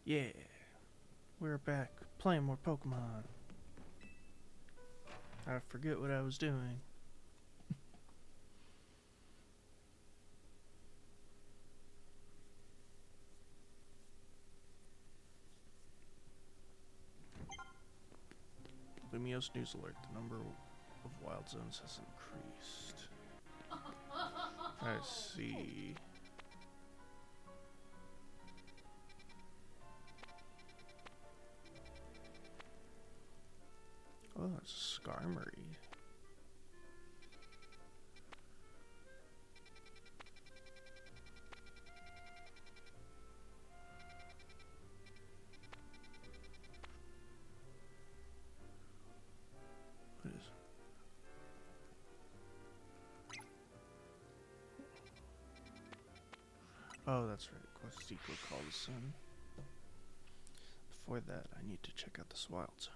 Yeah, we're back playing more Pokemon. I forget what I was doing. Lumiose news alert. The number of wild zones has increased. I see. Oh, it's a Skarmory. What is it? Oh, that's right. Quest equal call the sun. Before that, I need to check out this wild zone.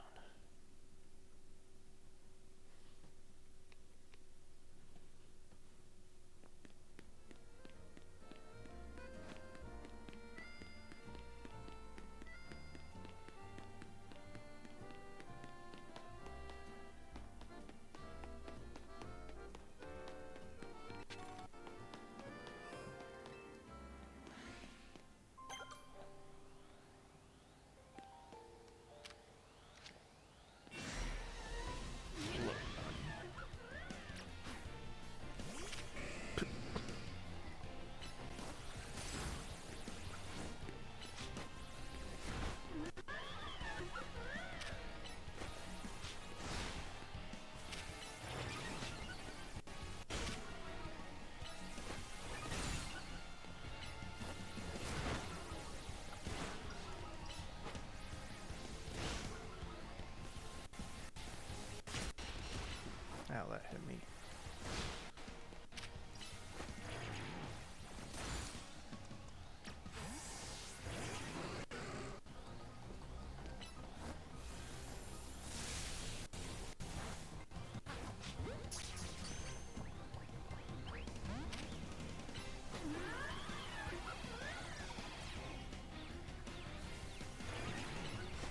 Ow, that hit me.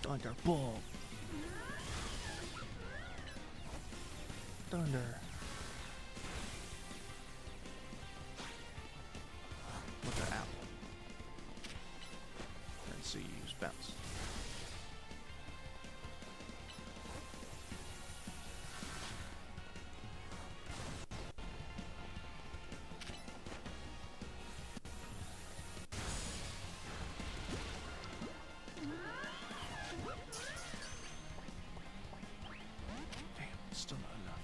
Thunderbolt! Thunder! What the owl? Didn't see you use bounce. Damn, still not enough.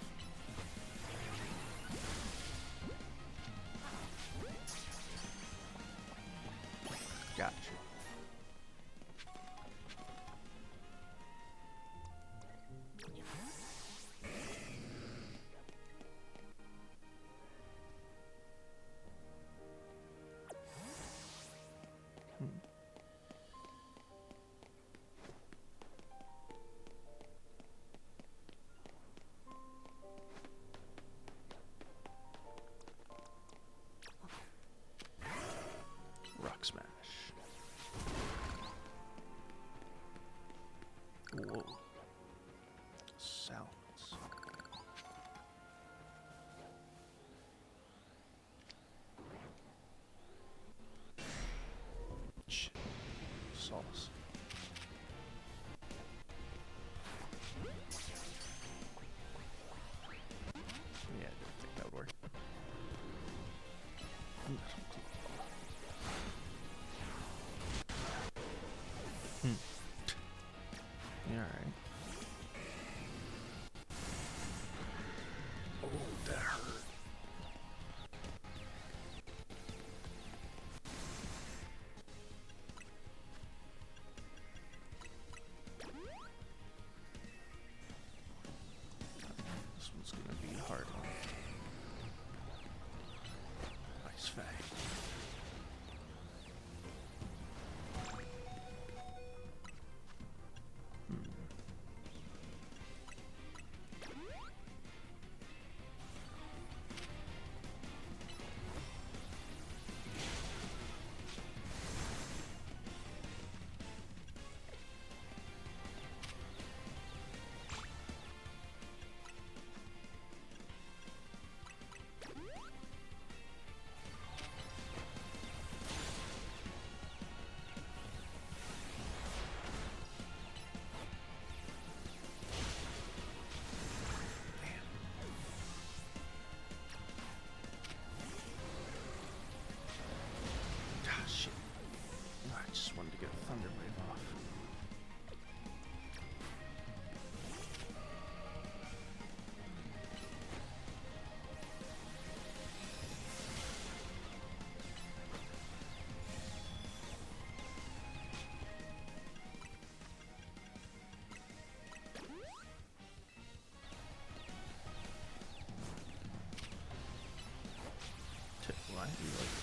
Why are you like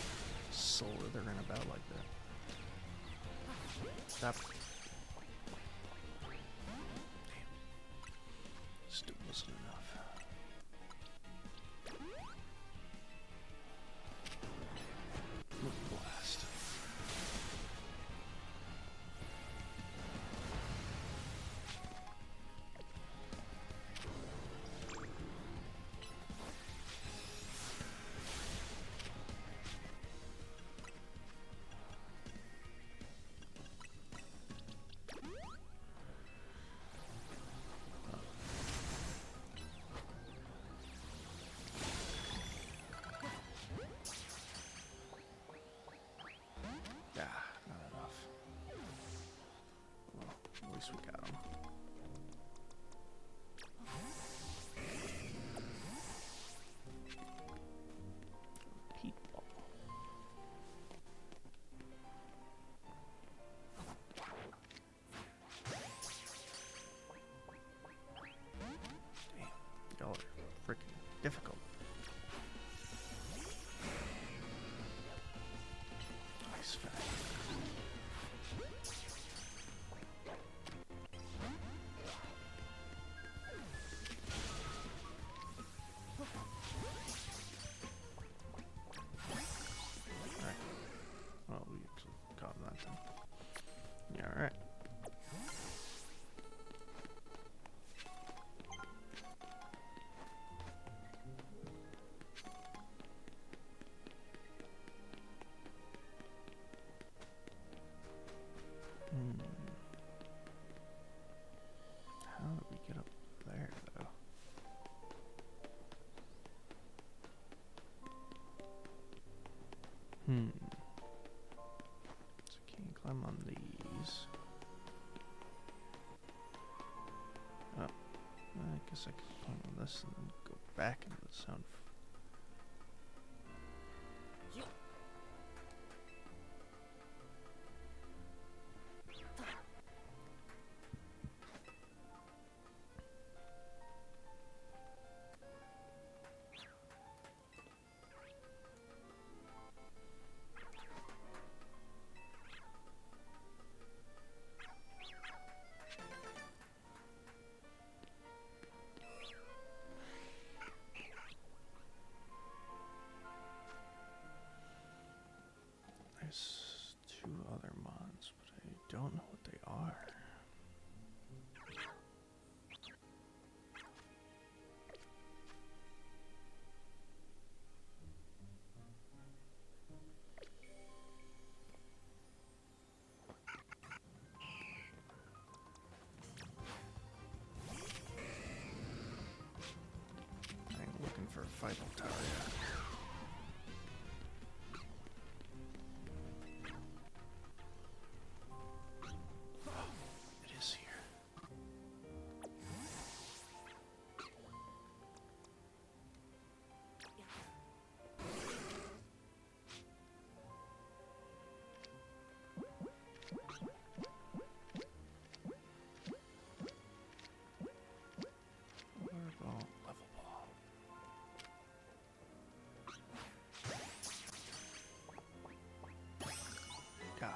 slithering about like that? Stop. Damn. Still wasn't enough. Blast. Not enough. Well, at least we got him. Heat ball. Damn, y'all are freaking difficult. Ice Fang. Alright. Well, we actually caught that then. Yeah, alright. How do we get up there, though? So can you climb on these? Oh, I guess I can climb on this and then go back into the sound. There's two other mods, but I don't know what they are. I'm looking for a Fievel Tower, yeah. It is here. Water ball, level ball. Got it.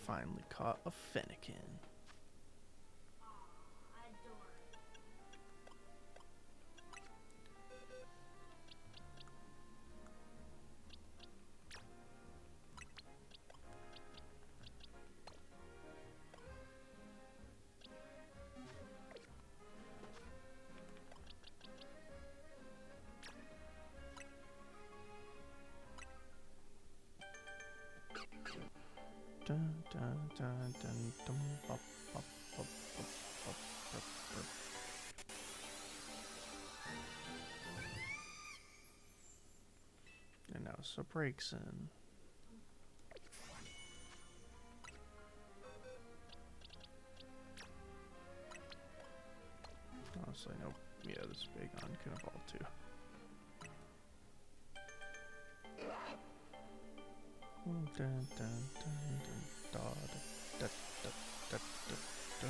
Finally caught a Fennekin. Dun, dun, dun, dun, dun, bop, bop, bop, bop, bop, bop, bop. And now so breaks in. Honestly, nope. Yeah, this big on can evolve too. Dun, dun, dun, dun, da, da, da, da, da, da, da.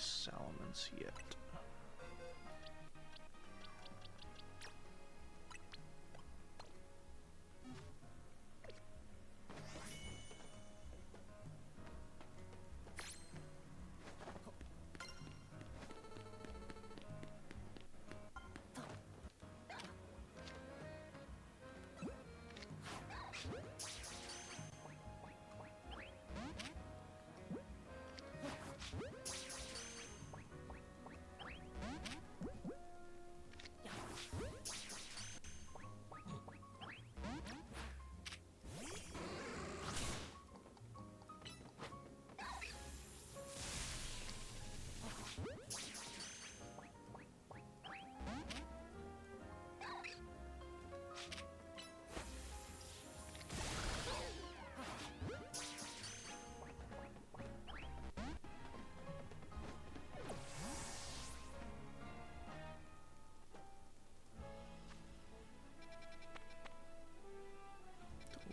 Salamence yet.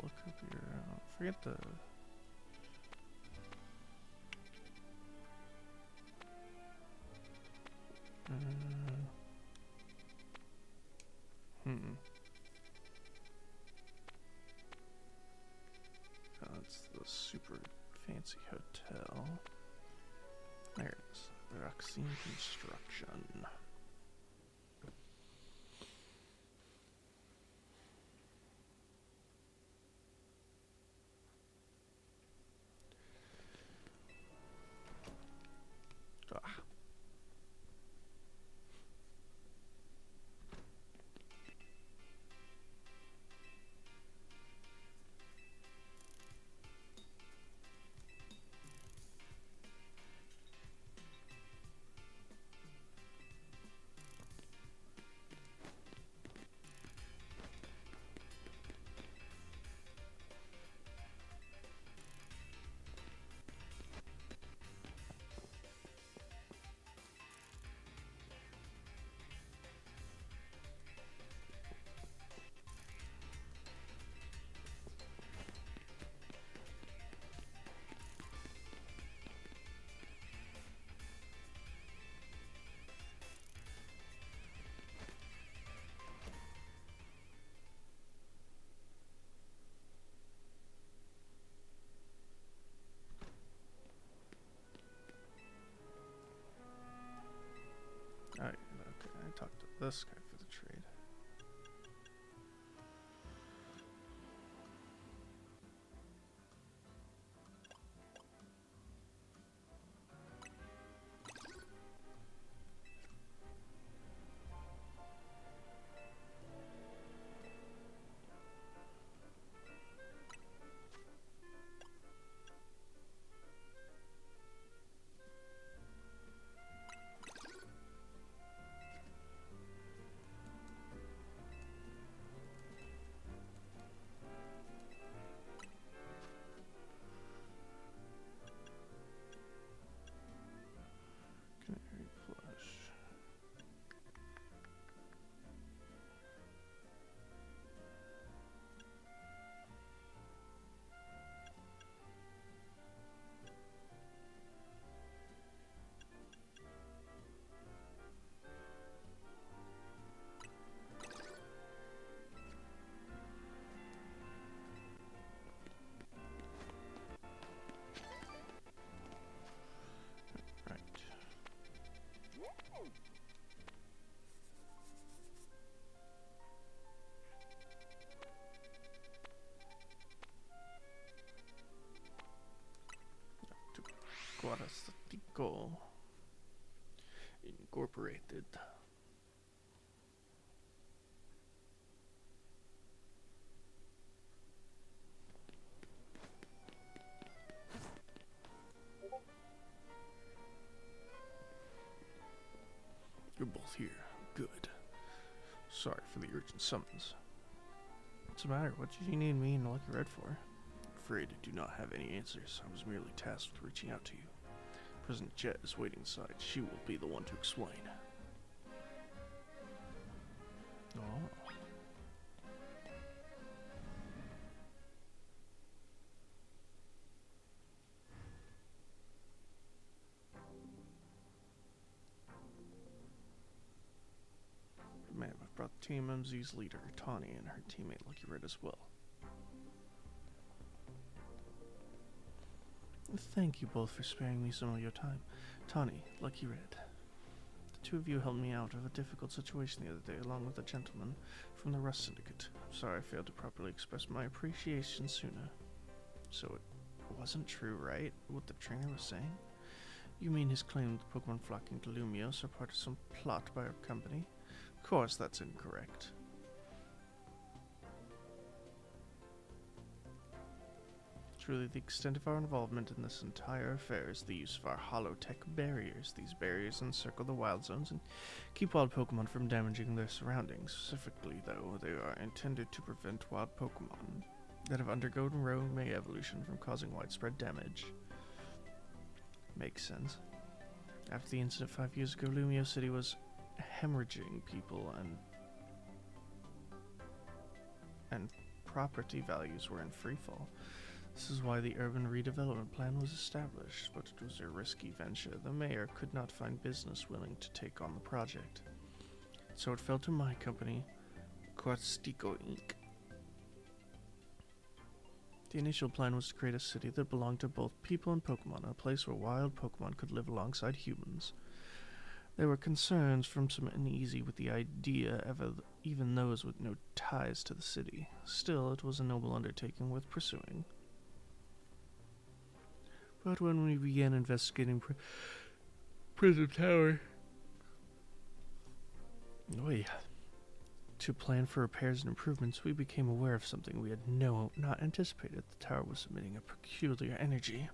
Look up here. Forget the. That's the super fancy hotel. There it is. Roxine Construction. Ah. Alright, okay, I talked to this guy for the trade. Canary plush. Right. To Guarastatico Incorporated. You're both here. Good. Sorry for the urgent summons. What's the matter? What did you need me and Lucky Red for? Afraid I do not have any answers. I was merely tasked with reaching out to you. President Jet is waiting inside. She will be the one to explain. Oh. about Team MZ's leader, Tawny, and her teammate Lucky Red as well. Thank you both for sparing me some of your time. Tawny, Lucky Red. The two of you helped me out of a difficult situation the other day, along with a gentleman from the Rust Syndicate. I'm sorry I failed to properly express my appreciation sooner. So it wasn't true, right? What the trainer was saying? You mean his claim that Pokemon flocking to Lumiose are part of some plot by our company? Of course that's incorrect. Truly, the extent of our involvement in this entire affair is the use of our holotech barriers. These barriers encircle the wild zones and keep wild Pokemon from damaging their surroundings. Specifically, though, they are intended to prevent wild Pokemon that have undergone rogue Mega Evolution from causing widespread damage. Makes sense. After the incident 5 years ago, Lumiose City was hemorrhaging people and property values were in freefall. This is why the urban redevelopment plan was established, but it was a risky venture. The mayor could not find business willing to take on the project. So it fell to my company, Quatstico Inc. The initial plan was to create a city that belonged to both people and Pokemon, a place where wild Pokemon could live alongside humans. There were concerns from some uneasy with the idea, even those with no ties to the city. Still, it was a noble undertaking worth pursuing. But when we began investigating Prism Tower to plan for repairs and improvements, we became aware of something we had not anticipated. The tower was emitting a peculiar energy.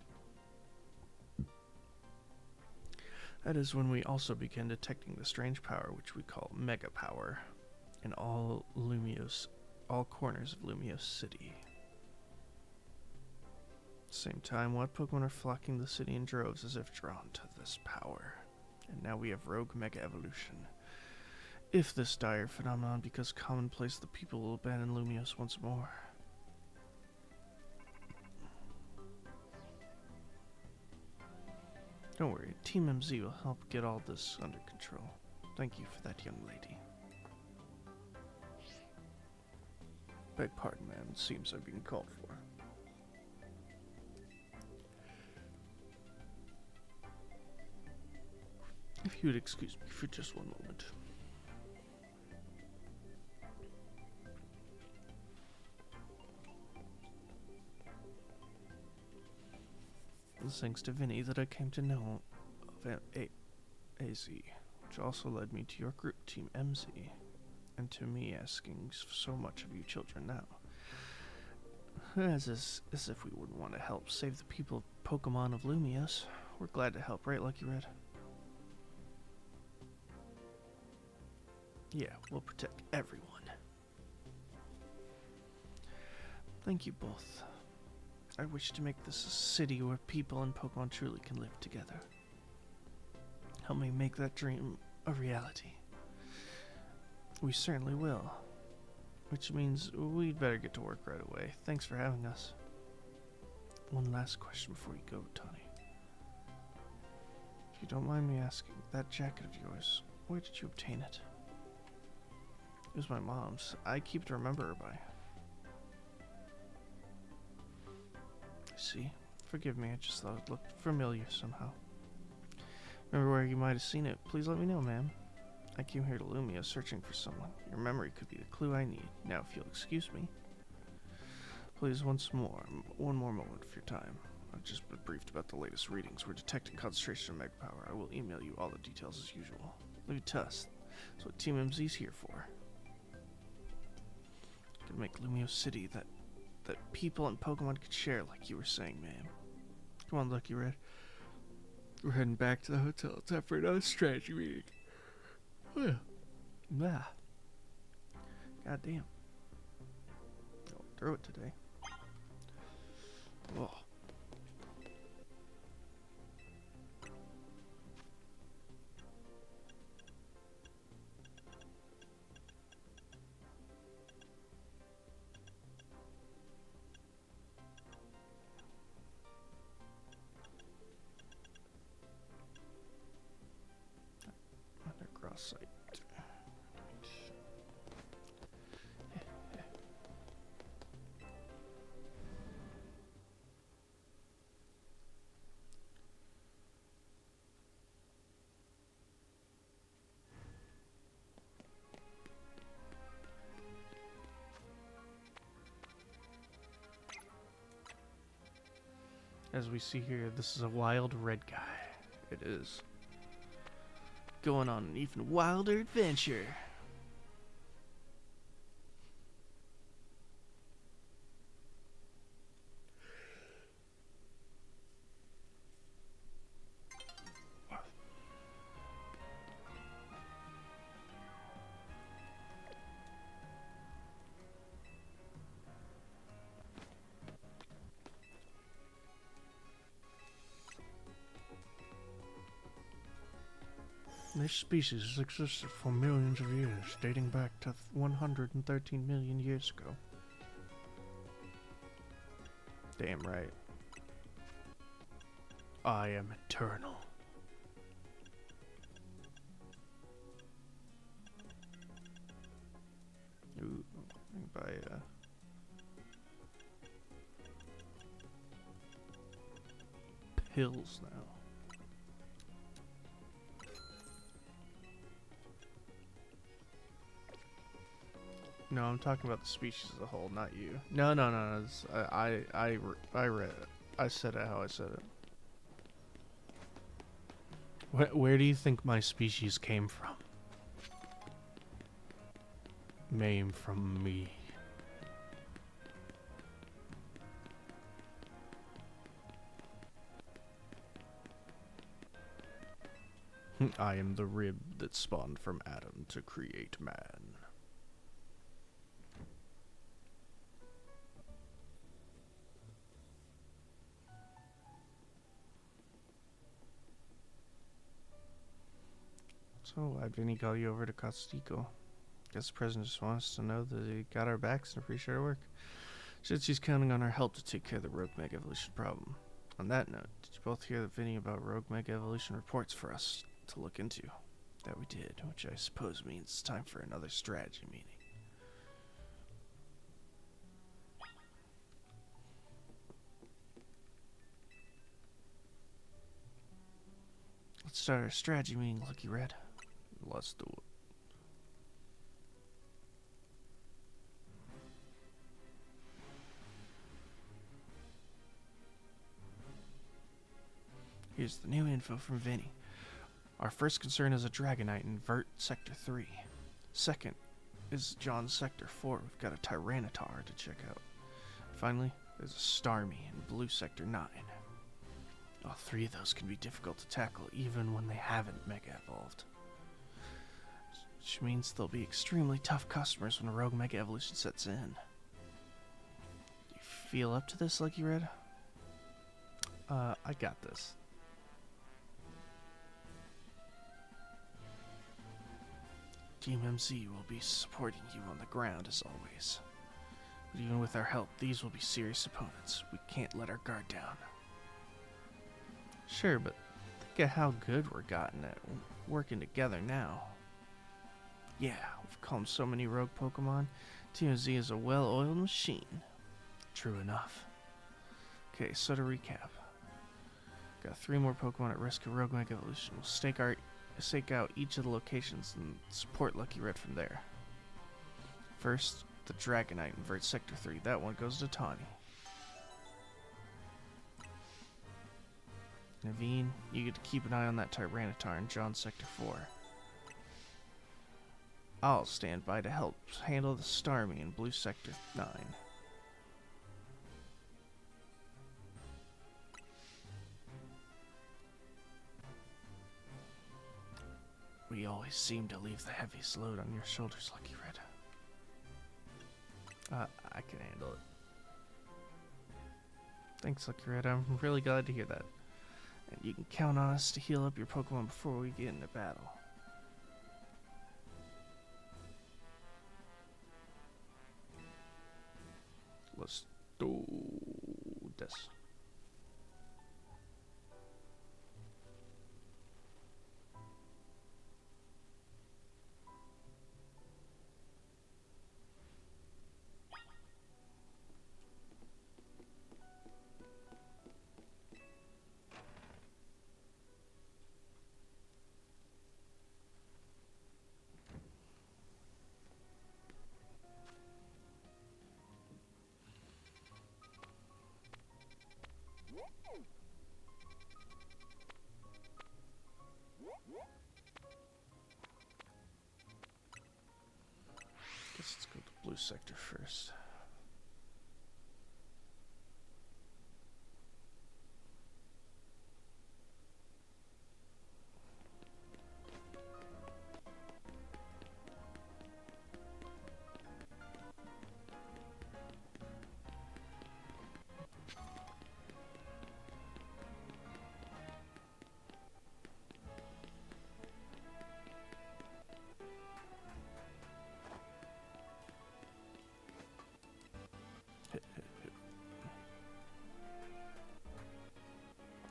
That is when we also began detecting the strange power, which we call Mega Power, in all corners of Lumiose City. At the same time, wild Pokemon are flocking the city in droves as if drawn to this power. And now we have rogue Mega Evolution. If this dire phenomenon becomes commonplace, the people will abandon Lumiose once more. Don't worry, Team MZ will help get all this under control. Thank you for that, young lady. Beg pardon, ma'am. It seems I'm being called for. If you would excuse me for just one moment. It's thanks to Vinny that I came to know of AZ, which also led me to your group, Team MZ, and to me asking so much of you children now. As if we wouldn't want to help save the people of Pokemon of Lumiose. We're glad to help, right, Lucky Red? Yeah, we'll protect everyone. Thank you both. I wish to make this a city where people and Pokemon truly can live together. Help me make that dream a reality. We certainly will. Which means we'd better get to work right away. Thanks for having us. One last question before you go, Tawny. If you don't mind me asking, that jacket of yours, where did you obtain it? It was my mom's. I keep it to remember her by. See? Forgive me, I just thought it looked familiar somehow. Remember where you might have seen it? Please let me know, ma'am. I came here to Lumia searching for someone. Your memory could be the clue I need. Now, if you'll excuse me. Please, one more moment of your time. I've just been briefed about the latest readings. We're detecting concentration of Mega Power. I will email you all the details as usual. Leave it to us. That's what Team MZ's here for. Gonna make Lumiose City that people and Pokemon could share, like you were saying, ma'am. Come on, Lucky Red. We're heading back to the hotel. It's time for another strategy meeting. Oh, yeah. Ah. God damn. Going through it today. Oh. Site. As we see here, this is a wild red guy. It is. Going on an even wilder adventure. This species has existed for millions of years, dating back to 113 million years ago. Damn right. I am eternal. Ooh, by pills now. No, I'm talking about the species as a whole, not you. No. I read it. I said it how I said it. Where do you think my species came from? Came from me. I am the rib that spawned from Adam to create man. So, why'd Vinny call you over to Costico? Guess the president just wants us to know that he got our backs and appreciate our work. Since he's counting on our help to take care of the rogue mega evolution problem. On that note, did you both hear that Vinny about rogue mega evolution reports for us to look into? That we did, which I suppose means it's time for another strategy meeting. Let's start our strategy meeting, Lucky Red. Let's do it. Here's the new info from Vinny. Our first concern is a Dragonite in Vert Sector 3. Second is John Sector 4. We've got a Tyranitar to check out. Finally, there's a Starmie in Blue Sector 9. All three of those can be difficult to tackle even when they haven't mega evolved. Which means they'll be extremely tough customers when a rogue mega evolution sets in. You feel up to this, Lucky Red? I got this. Team MZ will be supporting you on the ground as always. But even with our help, these will be serious opponents. We can't let our guard down. Sure, but think of how good we're gotten at working together now. Yeah, we've calmed so many rogue Pokemon. Team MZ is a well-oiled machine. True enough. Okay, so to recap. Got 3 more Pokemon at risk of rogue mega evolution. We'll stake out each of the locations and support Lucky Red from there. First, the Dragonite in Vert Sector 3. That one goes to Tawny. Naveen, you get to keep an eye on that Tyranitar in John Sector 4. I'll stand by to help handle the Starmie in Blue Sector 9. We always seem to leave the heaviest load on your shoulders, Lucky Red. I can handle it. Thanks, Lucky Red. I'm really glad to hear that. And you can count on us to heal up your Pokemon before we get into battle. Let's do this. Guess let's go to the blue sector first.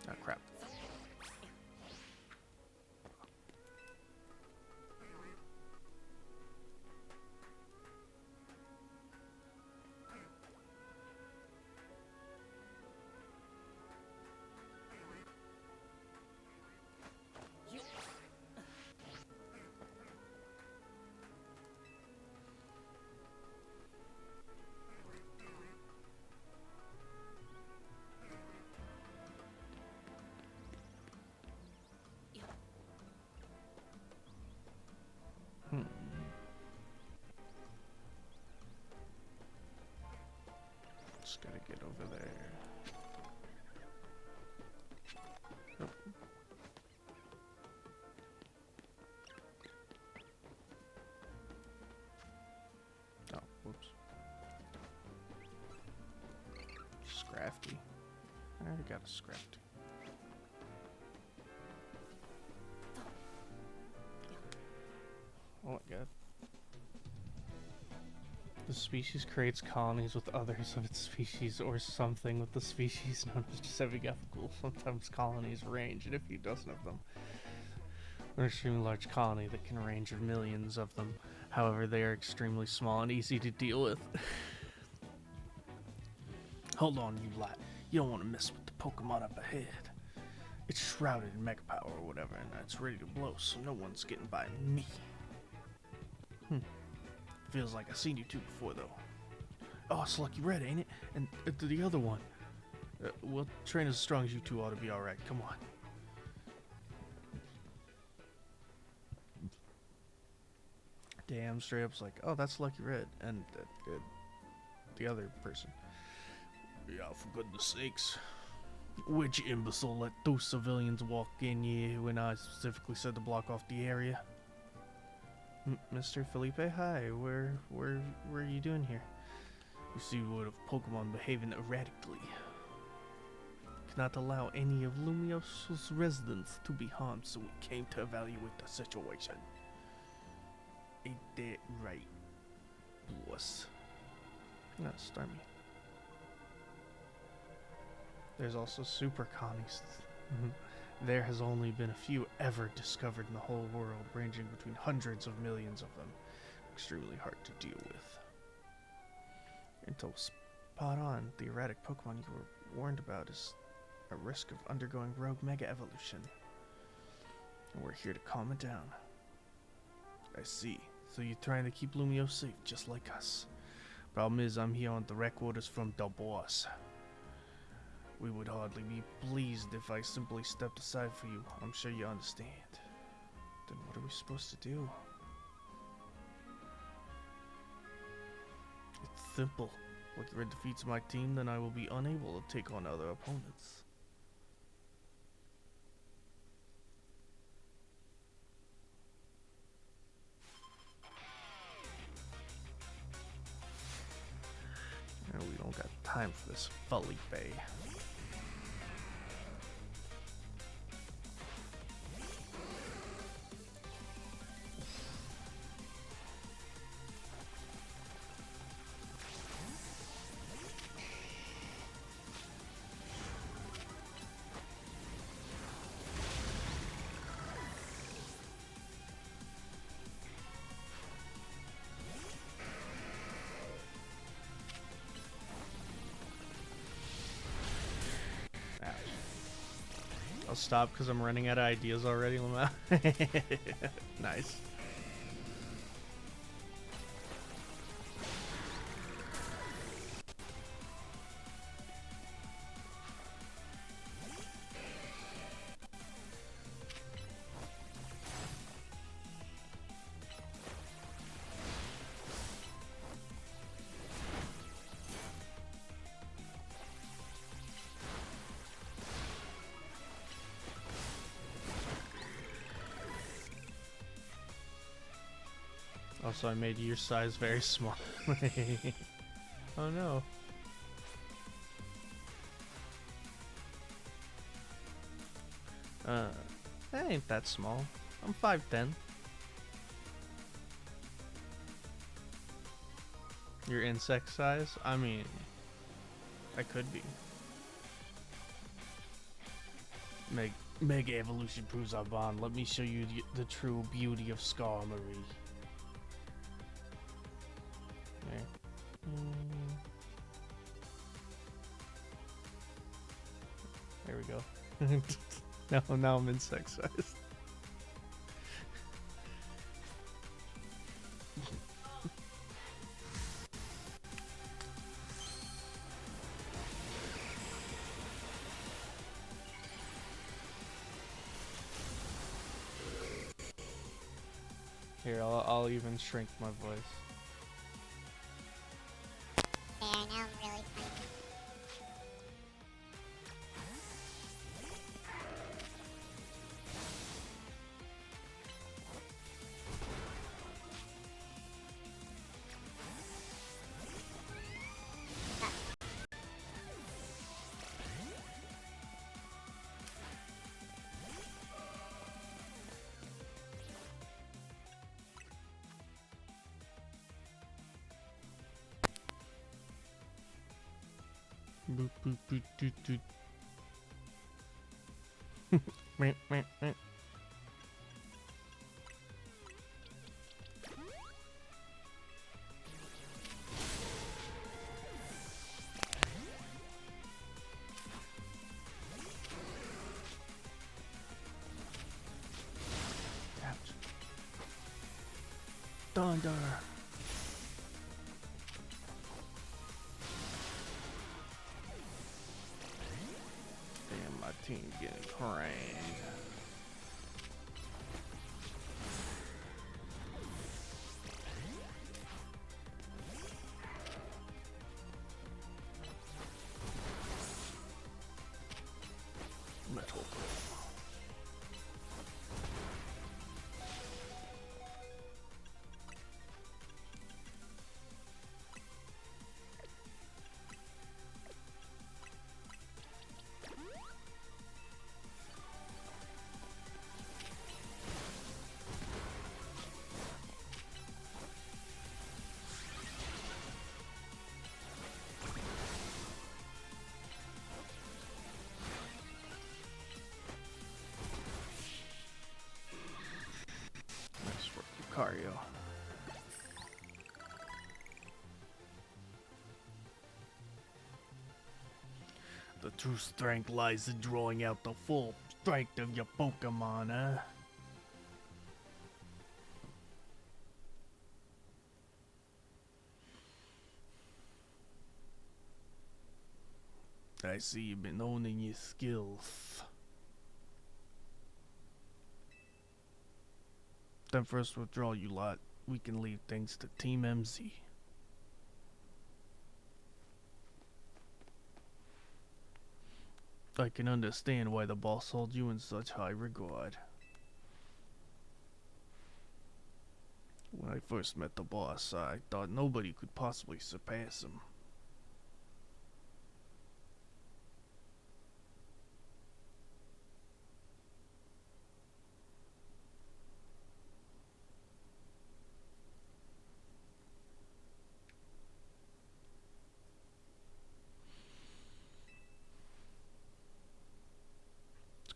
Oh crap. Just gotta get over there. Oh. Oh, whoops. Scrafty. I already got a Scrafty. Oh my god. The species creates colonies with others of its species or something with the species known as semiethical. Sometimes colonies range in a few dozen of them. An extremely large colony that can range of millions of them. However, they are extremely small and easy to deal with. Hold on, you lot. You don't want to mess with the Pokemon up ahead. It's shrouded in mega power or whatever, and it's ready to blow, so no one's getting by me. Feels like I've seen you two before, though. Oh, it's Lucky Red, ain't it? And the other one. Well, train as strong as you two ought to be alright. Come on. Damn, straight up's like, oh, that's Lucky Red. And the other person. Yeah, for goodness sakes. Which imbecile let those civilians walk in here when I specifically said to block off the area? Mr. Felipe, hi. Where are you doing here? You see word of Pokemon behaving erratically. Cannot allow any of Lumioso's residents to be harmed, so we came to evaluate the situation. Ain't that right, boss? No, Starmie. There's also super colonies. There has only been a few ever discovered in the whole world, ranging between hundreds of millions of them. Extremely hard to deal with. Until spot on, the erratic Pokemon you were warned about is at risk of undergoing rogue mega evolution. And we're here to calm it down. I see. So you're trying to keep Lumio safe, just like us. Problem is, I'm here on direct orders from the boss. We would hardly be pleased if I simply stepped aside for you. I'm sure you understand. Then what are we supposed to do? It's simple. If Red defeats my team, then I will be unable to take on other opponents. And we don't got time for this Felipe. I'll stop because I'm running out of ideas already, Lamau. Nice. Also, I made your size very small. Oh no. That ain't that small. I'm 5'10". Your insect size? I mean, I could be. Mega evolution proves our bond. Let me show you the true beauty of Skarmory. There we go. now I'm insect size. Here, I'll even shrink my voice. There, now I'm really tiny. Boop, boop, boop, doot, doot. Meh, meh, meh. Ouch. Thunder. Damn, my team getting cranked. Metal. Nice work, Lucario. The true strength lies in drawing out the full strength of your Pokemon, huh? I see you've been owning your skills. Then first withdraw, you lot. We can leave things to Team MZ. I can understand why the boss holds you in such high regard. When I first met the boss, I thought nobody could possibly surpass him.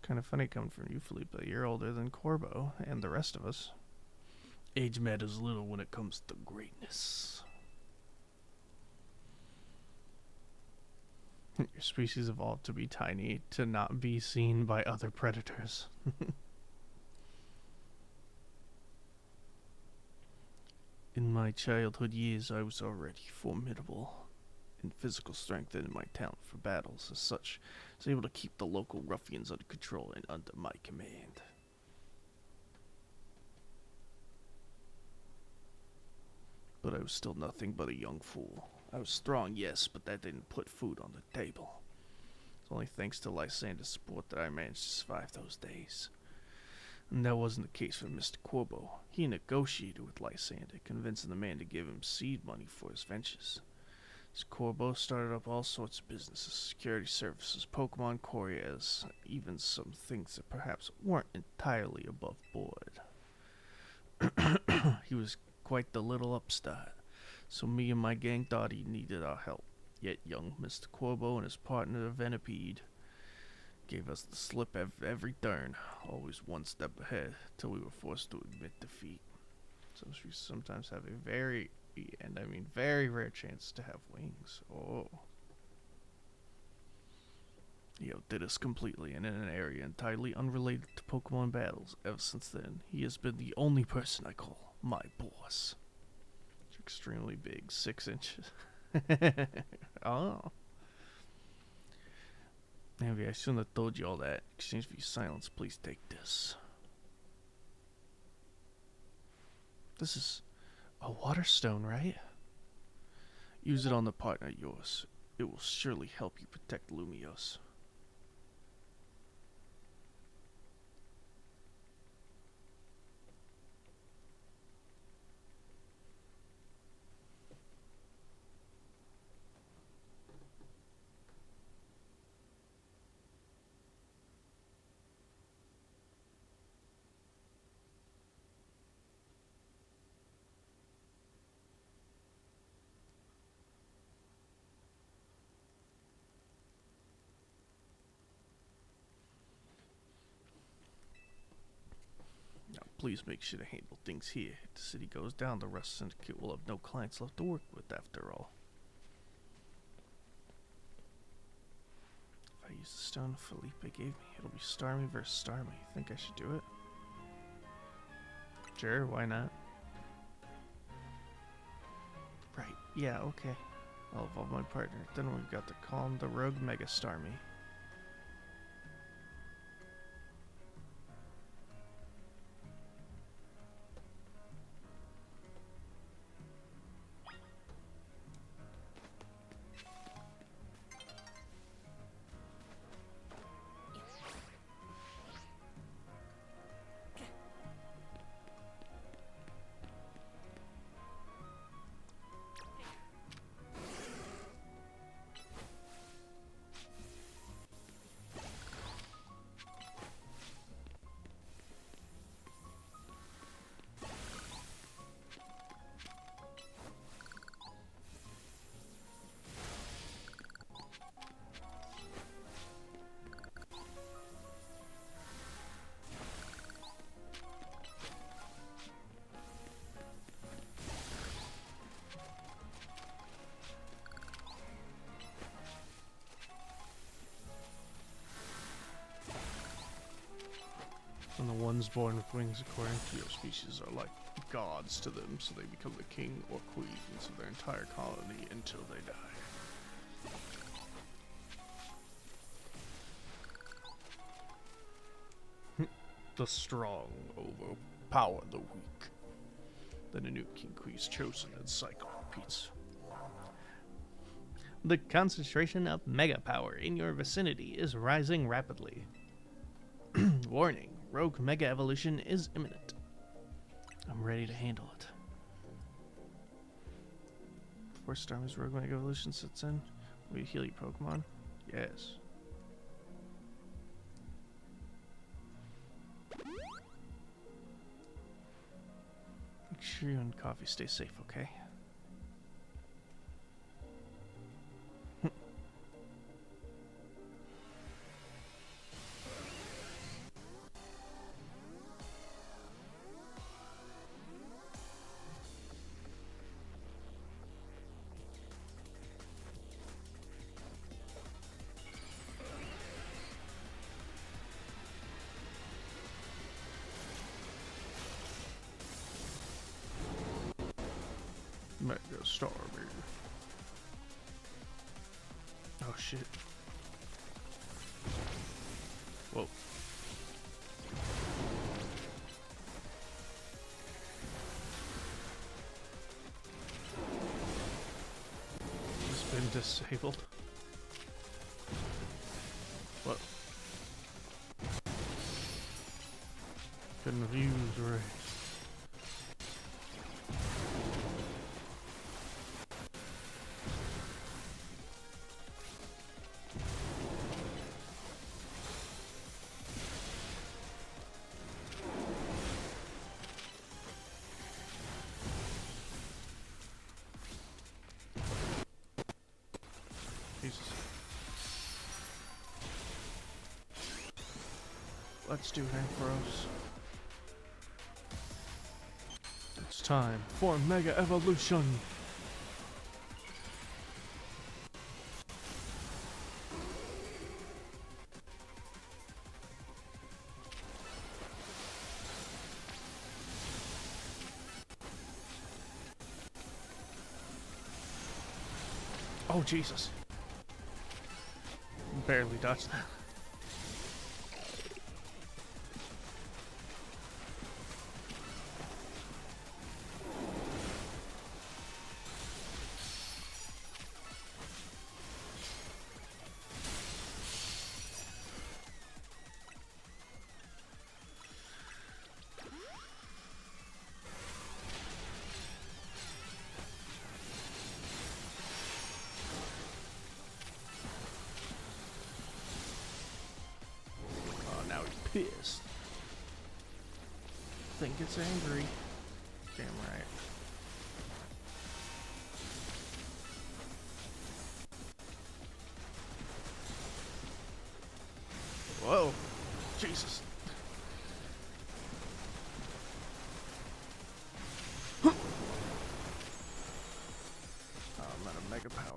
Kind of funny coming from you, Felipe. You're older than Corbo and the rest of us. Age matters little when it comes to greatness. Your species evolved to be tiny, to not be seen by other predators. In my childhood years, I was already formidable in physical strength and in my talent for battles. As such, I was able to keep the local ruffians under control and under my command. But I was still nothing but a young fool. I was strong, yes, but that didn't put food on the table. It's only thanks to Lysander's support that I managed to survive those days. And that wasn't the case for Mr. Corbo. He negotiated with Lysander, convincing the man to give him seed money for his ventures. As Corbo started up all sorts of businesses, security services, Pokemon couriers, even some things that perhaps weren't entirely above board. He was quite the little upstart, so me and my gang thought he needed our help. Yet young Mr. Corbo and his partner Venipede gave us the slip every turn, always one step ahead, till we were forced to admit defeat. So we sometimes have a very, and I mean very rare chance to have wings. Oh. He outdid us completely, and in an area entirely unrelated to Pokemon battles. Ever since then, he has been the only person I call my boss. It's extremely big, 6 inches. Oh. Maybe I shouldn't have told you all that. Exchange for your silence, please take this. This is a water stone, right? Use it on the partner of yours. It will surely help you protect Lumiose. Now, please make sure to handle things here. If the city goes down, the Rust Syndicate will have no clients left to work with after all. If I use the stone Felipe gave me, it'll be Starmie versus Starmie. Think I should do it? Sure, why not? Right, yeah, okay. I'll evolve my partner. Then we've got to call him the Rogue Mega Starmie. And the ones born with wings, according to your species, are like gods to them, so they become the king or queens of their entire colony until they die. The strong overpower the weak. Then a new king queen is chosen and cycle repeats. The concentration of mega power in your vicinity is rising rapidly. Warning. Rogue Mega Evolution is imminent. I'm ready to handle it. Before Starmie's Rogue Mega Evolution sets in, will you heal your Pokemon? Yes. Make sure you and Coffee stay safe, okay? Mega Starmie. Oh shit. Whoa. It's been disabled. What? Couldn't have used right. Jesus. Let's do Ampharos. It's time for Mega Evolution! Oh, Jesus. Barely dodged that. Pissed. Think it's angry. Damn right. Whoa. Jesus. Oh, I'm out of mega power.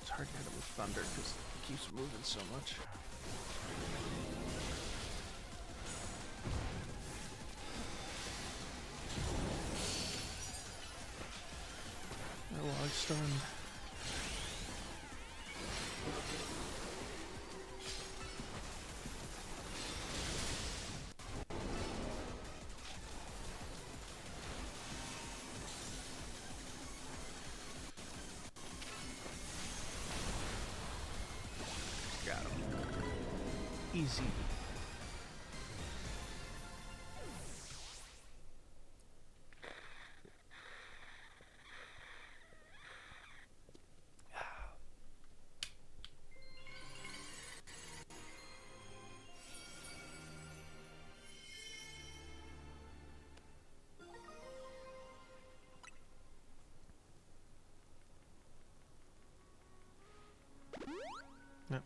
It's hard to hit him with thunder because it keeps moving so much. Oh, I stunned. Got him. Easy. Yep.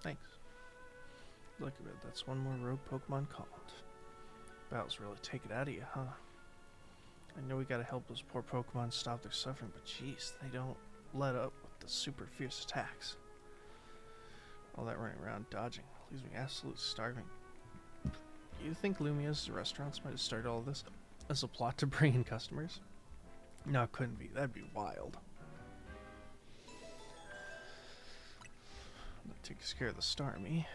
Thanks. Look at it, that's one more rogue Pokemon called. Battles really take it out of you, huh? I know we gotta help those poor Pokemon stop their suffering, but jeez, they don't let up with the super fierce attacks. All that running around dodging leaves me absolutely starving. You think Lumia's restaurants might have started all this as a plot to bring in customers? No, it couldn't be. That'd be wild. That takes care of the Starmie.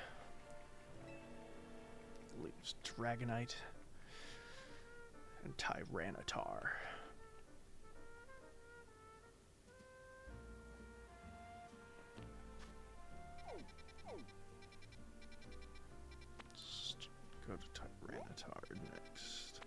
Leaves Dragonite and Tyranitar. Let's go to Tyranitar next.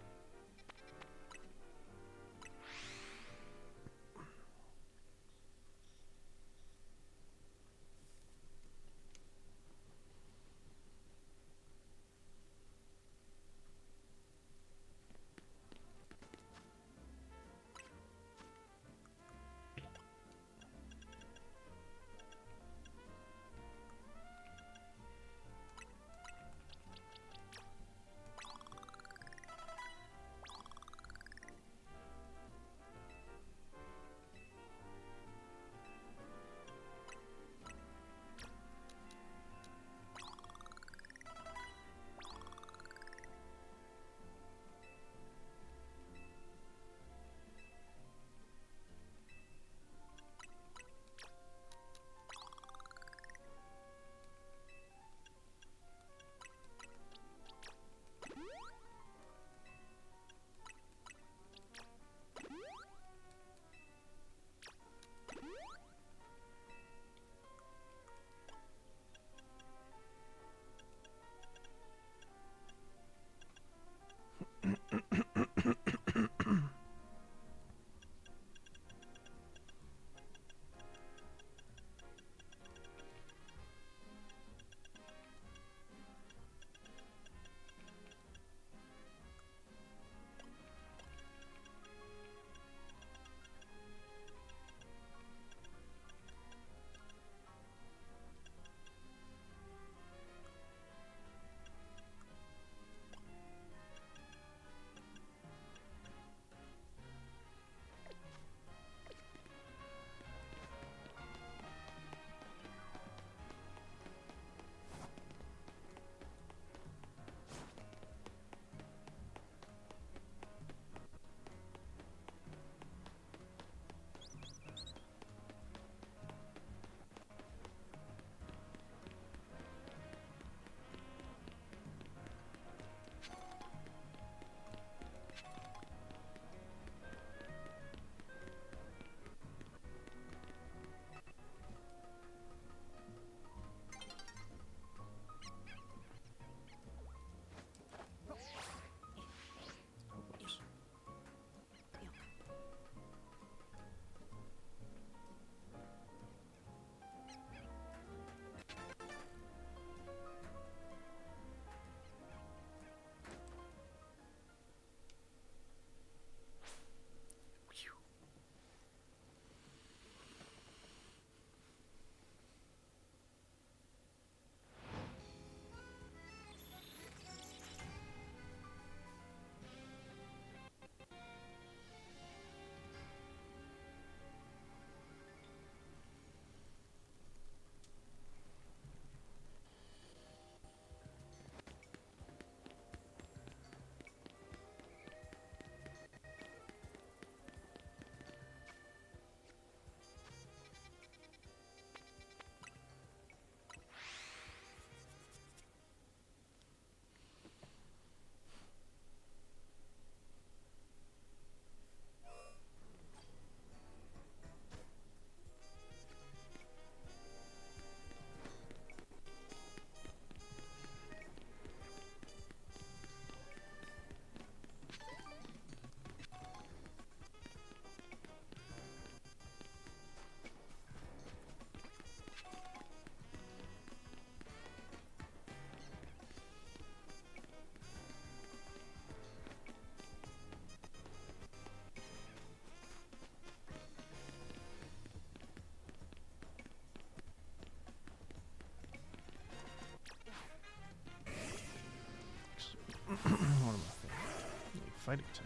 fighting type.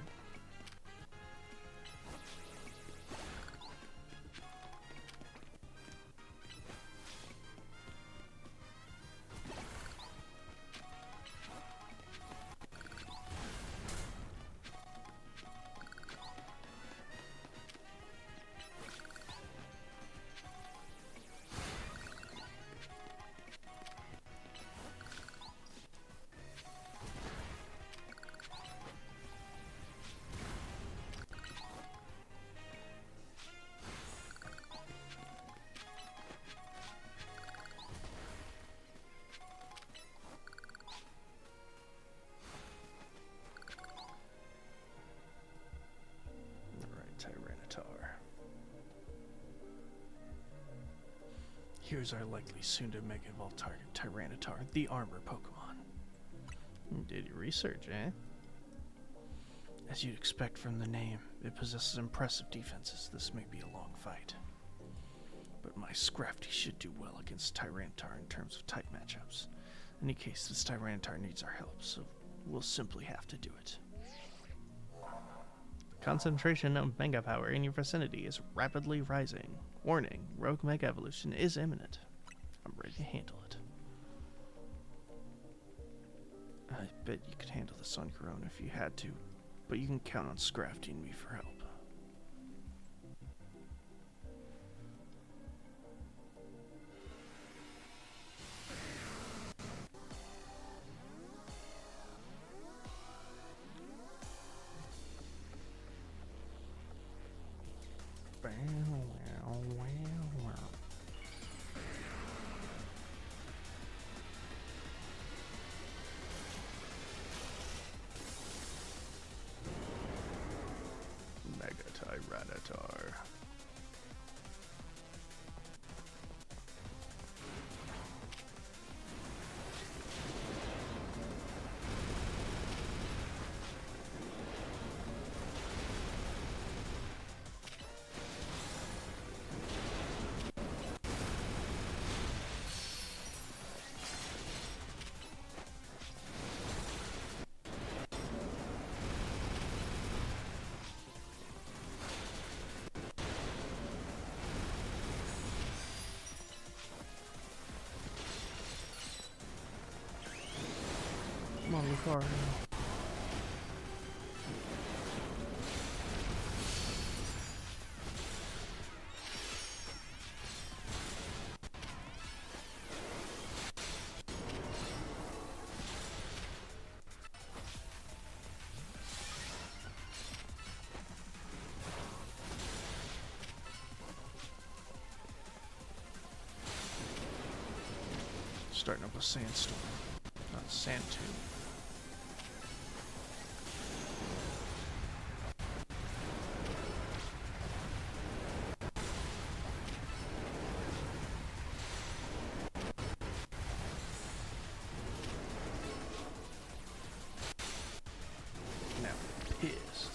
Tyranitar. Here's our likely soon-to-mega evolve target, Tyranitar, the armor Pokemon. Did your research, eh? As you'd expect from the name, it possesses impressive defenses. This may be a long fight. But my Scrafty should do well against Tyranitar in terms of type matchups. In any case, this Tyranitar needs our help, so we'll simply have to do it. Concentration of Mega Power in your vicinity is rapidly rising. Warning, Rogue Mega Evolution is imminent. I'm ready to handle it. I bet you could handle this on your own if you had to, but you can count on Scrafty and me for help. Mega Tyranitar. Come on, Lucario. Starting up a sandstorm, not a sand tube. Now pissed.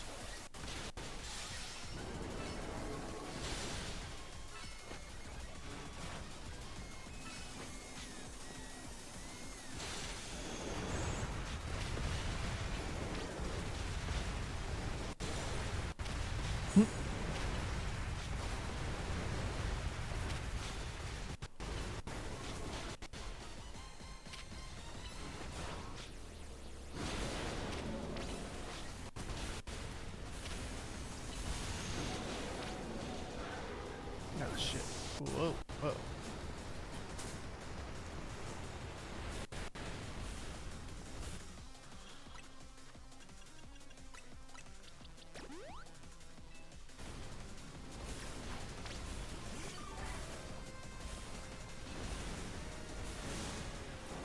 Oh shit. Whoa, whoa.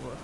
Whoa.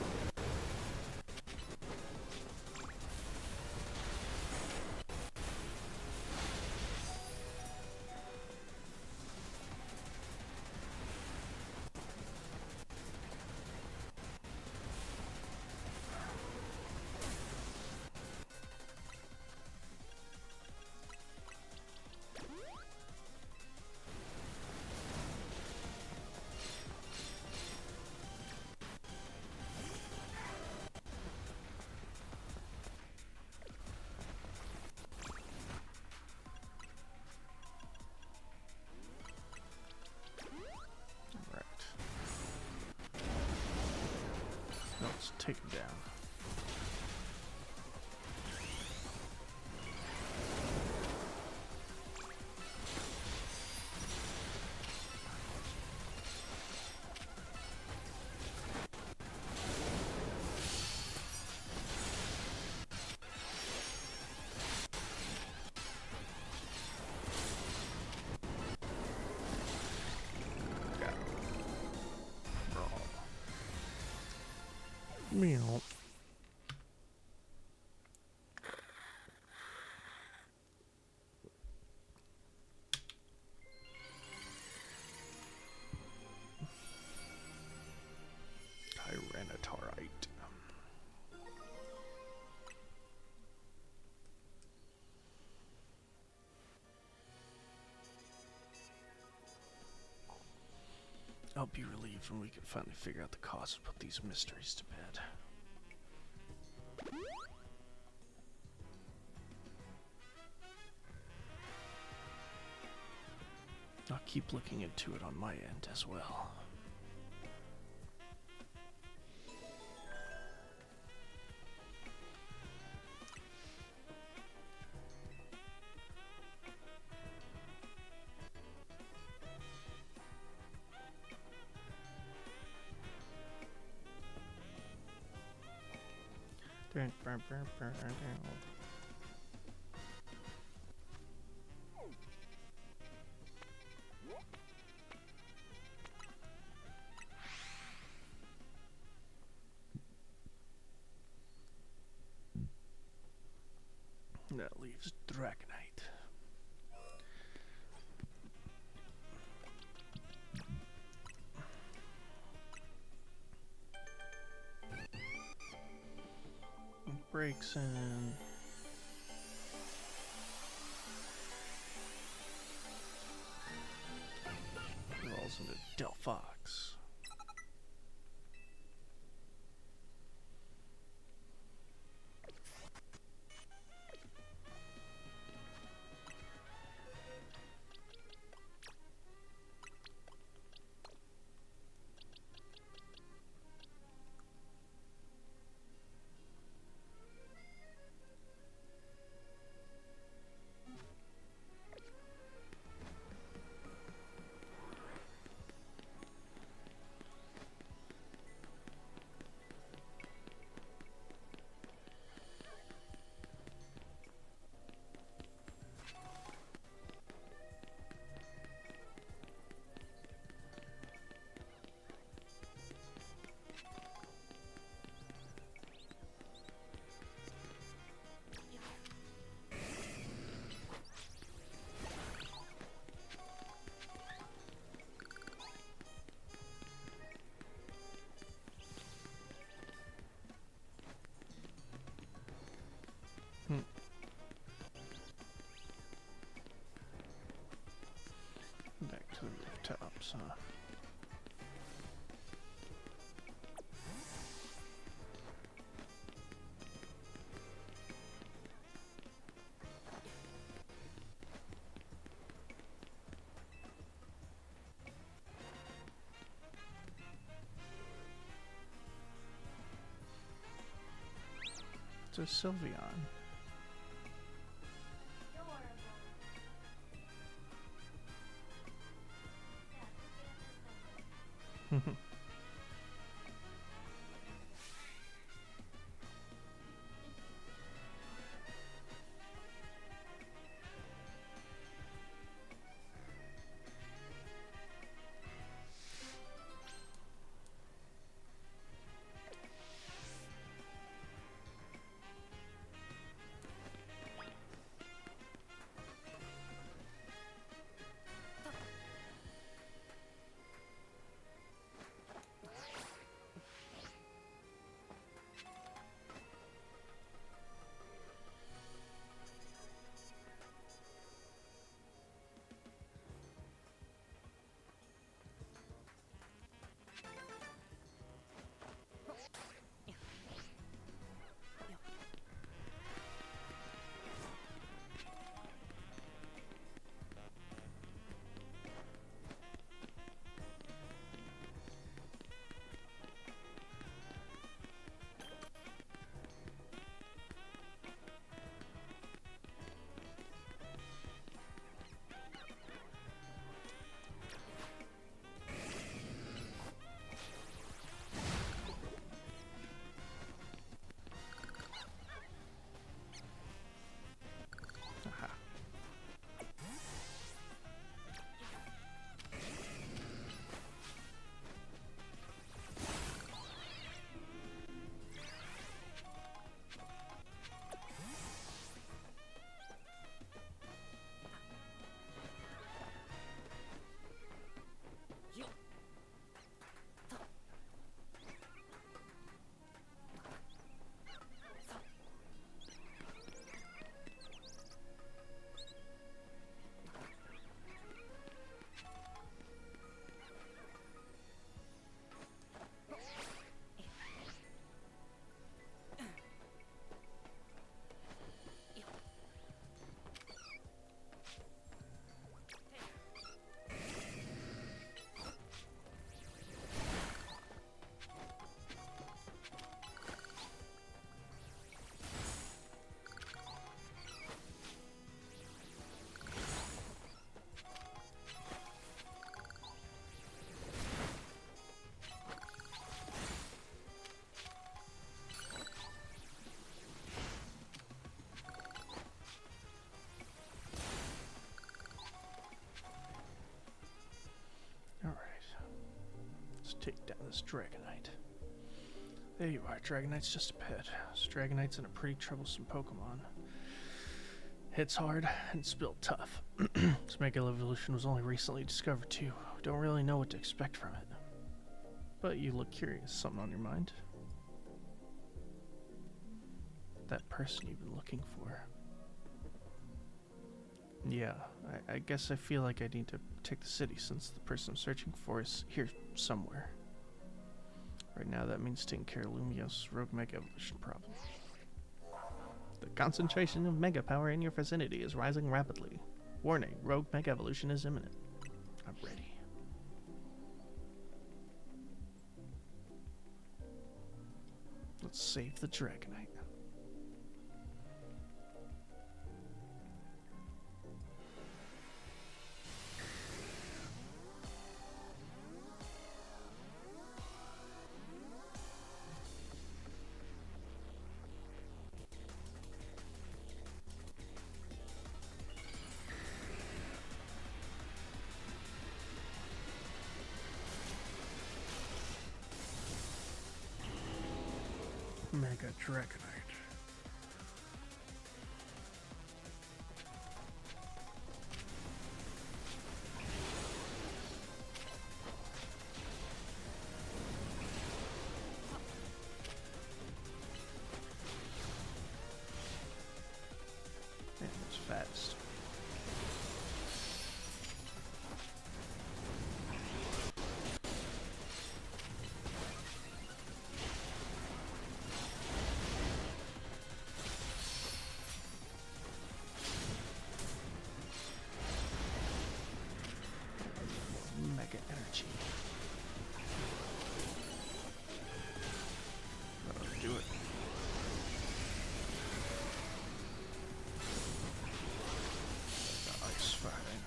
Let's take him down. Meow. Tyranitarite. I'll be relieved when we can finally figure out the cause and put these mysteries to bed. I'll keep looking into it on my end as well. That leaves Dragonite. Breaks in. Rolls into Delphox. Back to the rooftops, huh? It's a Sylveon. take down this Dragonite. There you are, Dragonite's just a pet. This Dragonite's in a pretty troublesome Pokemon. Hits hard and it's built tough. Its Mega Evolution was only recently discovered too. We don't really know what to expect from it. But you look curious. Something on your mind? That person you've been looking for. Yeah, I guess I feel like I need to protect the city since the person I'm searching for is here somewhere. Right now that means taking care of Lumiose Rogue Mega Evolution problem. The concentration of Mega Power in your vicinity is rising rapidly. Warning, Rogue Mega Evolution is imminent. I'm ready. Let's save the Dragonite. Mega Dragonite. Man, it's fast. Mega energy. That'll do it. The ice fighting.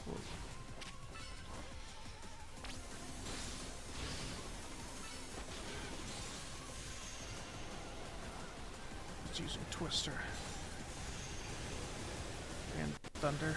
Whoa. It's using Twister and Thunder.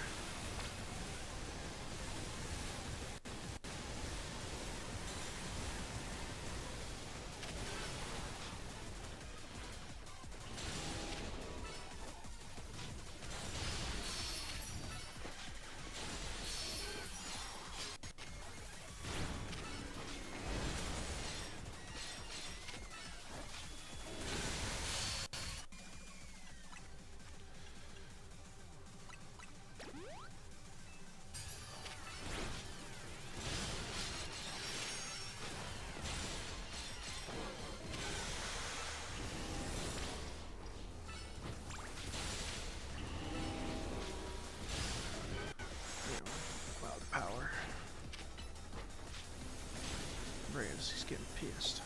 Wild power. Reyes, he's getting pissed.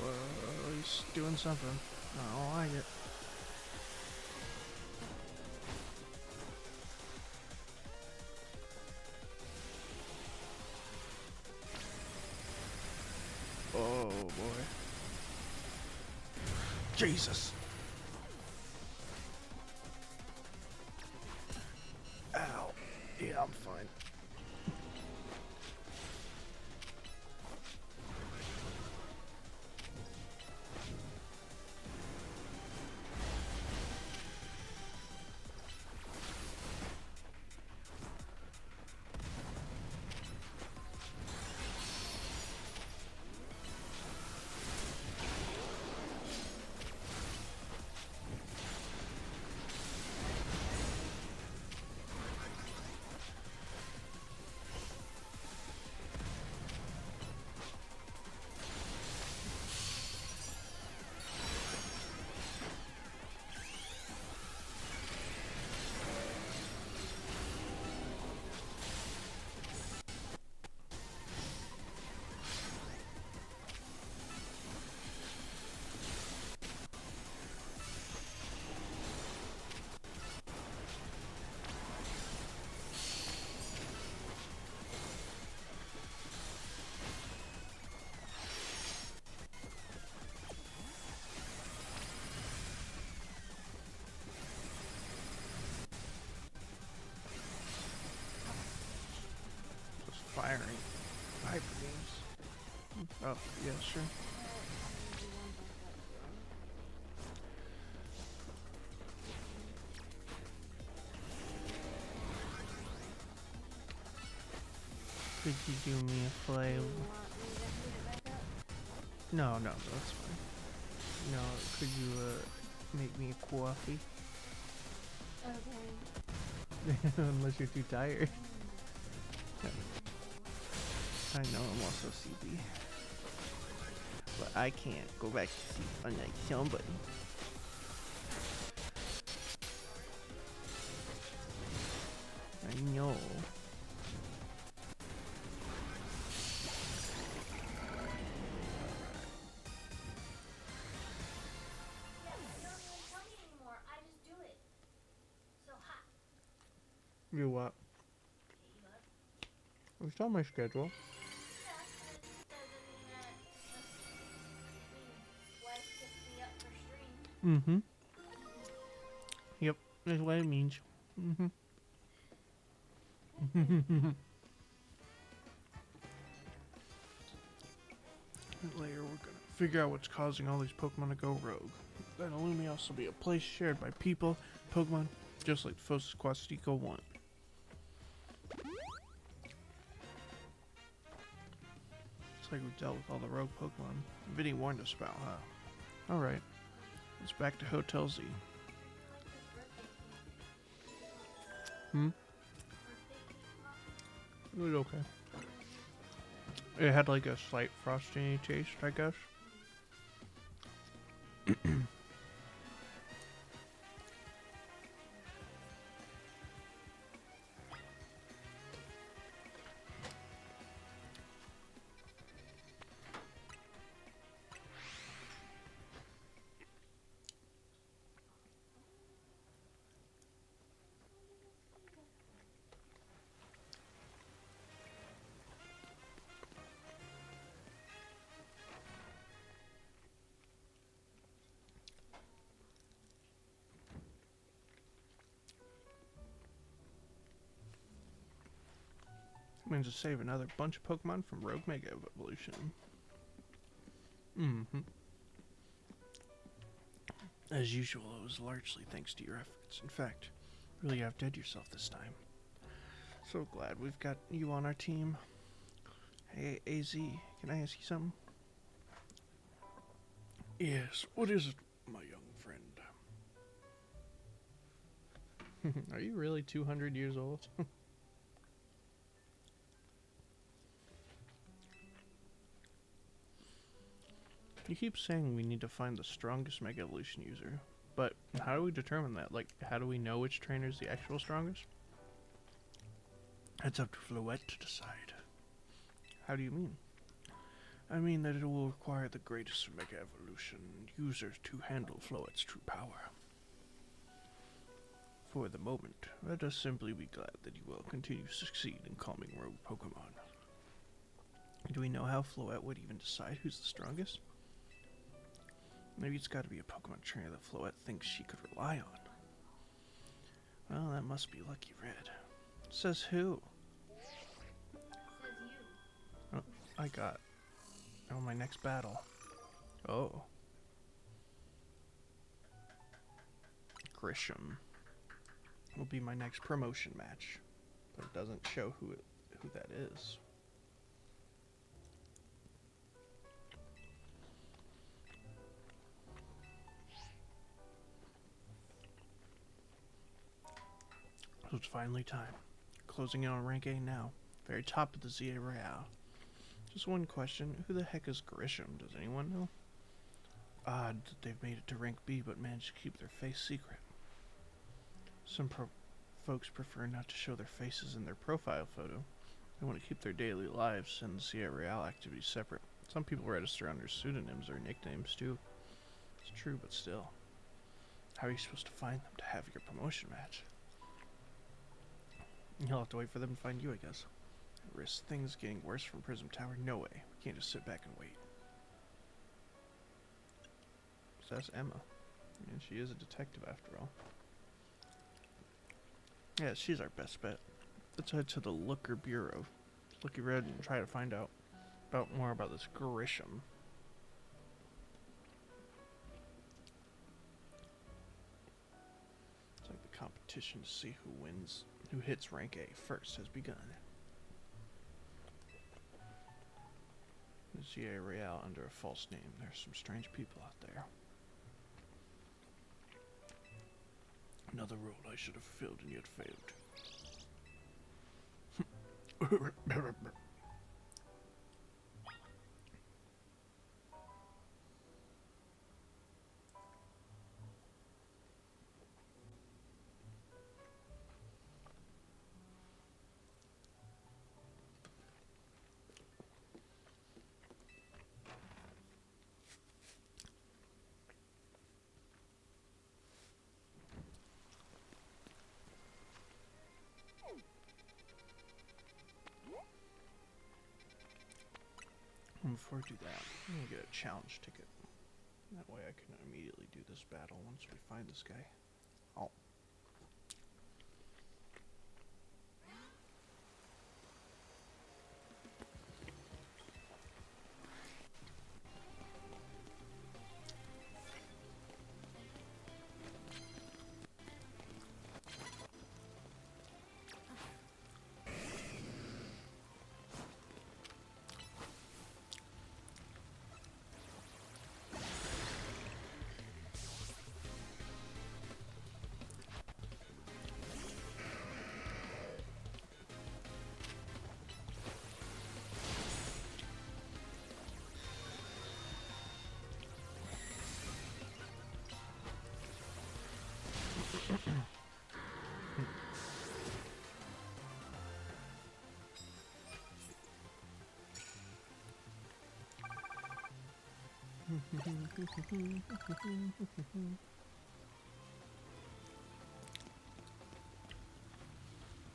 Whoa, he's doing something. I don't like it. Oh boy. Jesus. Ow. Yeah, I'm fine. Alright. Hyper games. Oh, yeah, sure. Could you do me a favor? No, that's fine. No, could you make me a coffee? Okay. Unless you're too tired. I know I'm also sleepy. But I can't go back to sleep unlike somebody. I know. You what? It's on my schedule. Mm-hmm. Yep, that's what it means. Mm-hmm. Later, we're gonna figure out what's causing all these Pokemon to go rogue. Then Illumios will be a place shared by people, Pokemon, just like Fosus Quastico want. It's like we dealt with all the rogue Pokemon Vinny warned us about, huh? Alright, it's back to Hotel Z. Hmm? It was okay. It had like a slight frosty taste, I guess. Means to save another bunch of Pokemon from Rogue Mega Evolution. Mm-hmm. As usual, it was largely thanks to your efforts. In fact, really outdid yourself this time. So glad we've got you on our team. Hey, AZ, can I ask you something? Yes, what is it, my young friend? Are you really 200 years old? You keep saying we need to find the strongest Mega Evolution user, but how do we determine that? Like, how do we know which trainer is the actual strongest? It's up to Floette to decide. How do you mean? I mean that it will require the greatest Mega Evolution users to handle Floette's true power. For the moment, let us simply be glad that you will continue to succeed in calming rogue Pokemon. Do we know how Floette would even decide who's the strongest? Maybe it's got to be a Pokemon trainer that Floette thinks she could rely on. Well, that must be Lucky Red. Says who? Says you. Oh, I got. Oh, my next battle. Oh. Grisham will be my next promotion match, but it doesn't show who that is. So it's finally time. Closing in on rank A now. Very top of the ZA Royale. Just one question. Who the heck is Grisham? Does anyone know? Odd that they've made it to rank B but managed to keep their face secret. Some folks prefer not to show their faces in their profile photo. They want to keep their daily lives and the ZA Royale activities separate. Some people register under pseudonyms or nicknames too. It's true, but still. How are you supposed to find them to have your promotion match? You'll have to wait for them to find you, I guess. Risk things getting worse from Prism Tower? No way. We can't just sit back and wait. So that's Emma. And she is a detective after all. Yeah, she's our best bet. Let's head to the Looker Bureau. Lucky Red and try to find out more about this Grisham. It's like the competition to see who hits rank A first has begun. Lucia Real under a false name. There's some strange people out there. Another role I should have fulfilled and yet failed. Before I do that, I'm gonna get a challenge ticket. That way I can immediately do this battle once we find this guy. Oh.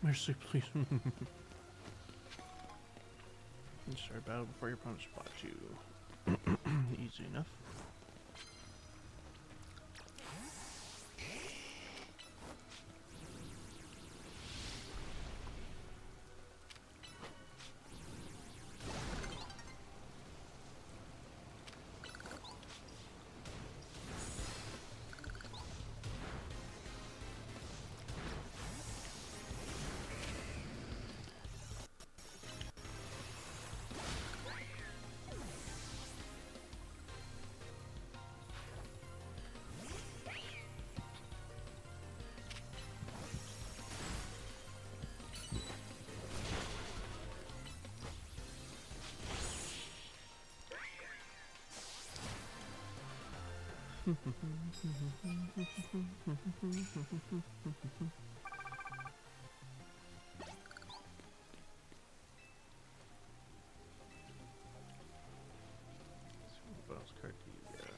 Mercy, please. Start battle before your opponent spots you. Easy enough. What else card do you get?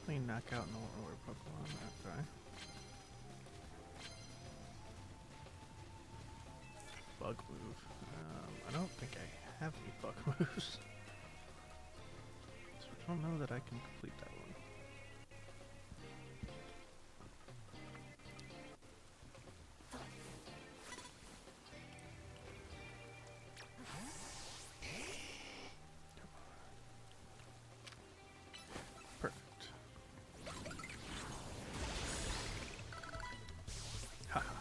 Clean knockout and order Pokemon, that guy. Bug move. I don't think I have any bug moves. So I don't know that I can complete that one. Perfect. Haha.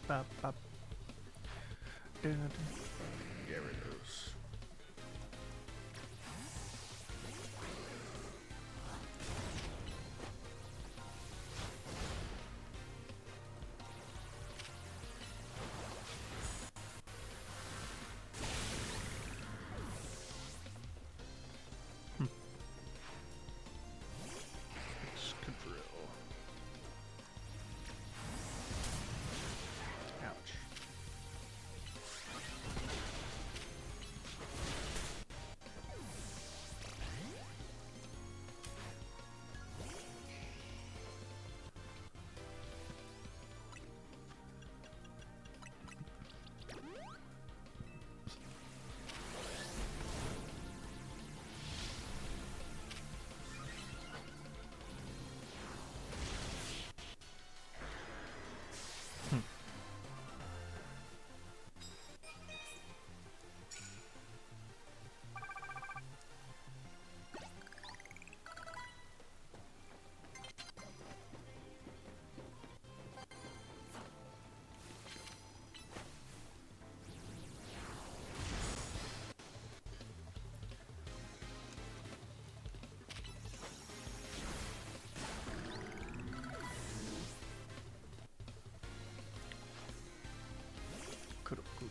Bop, bop. Get rid of those.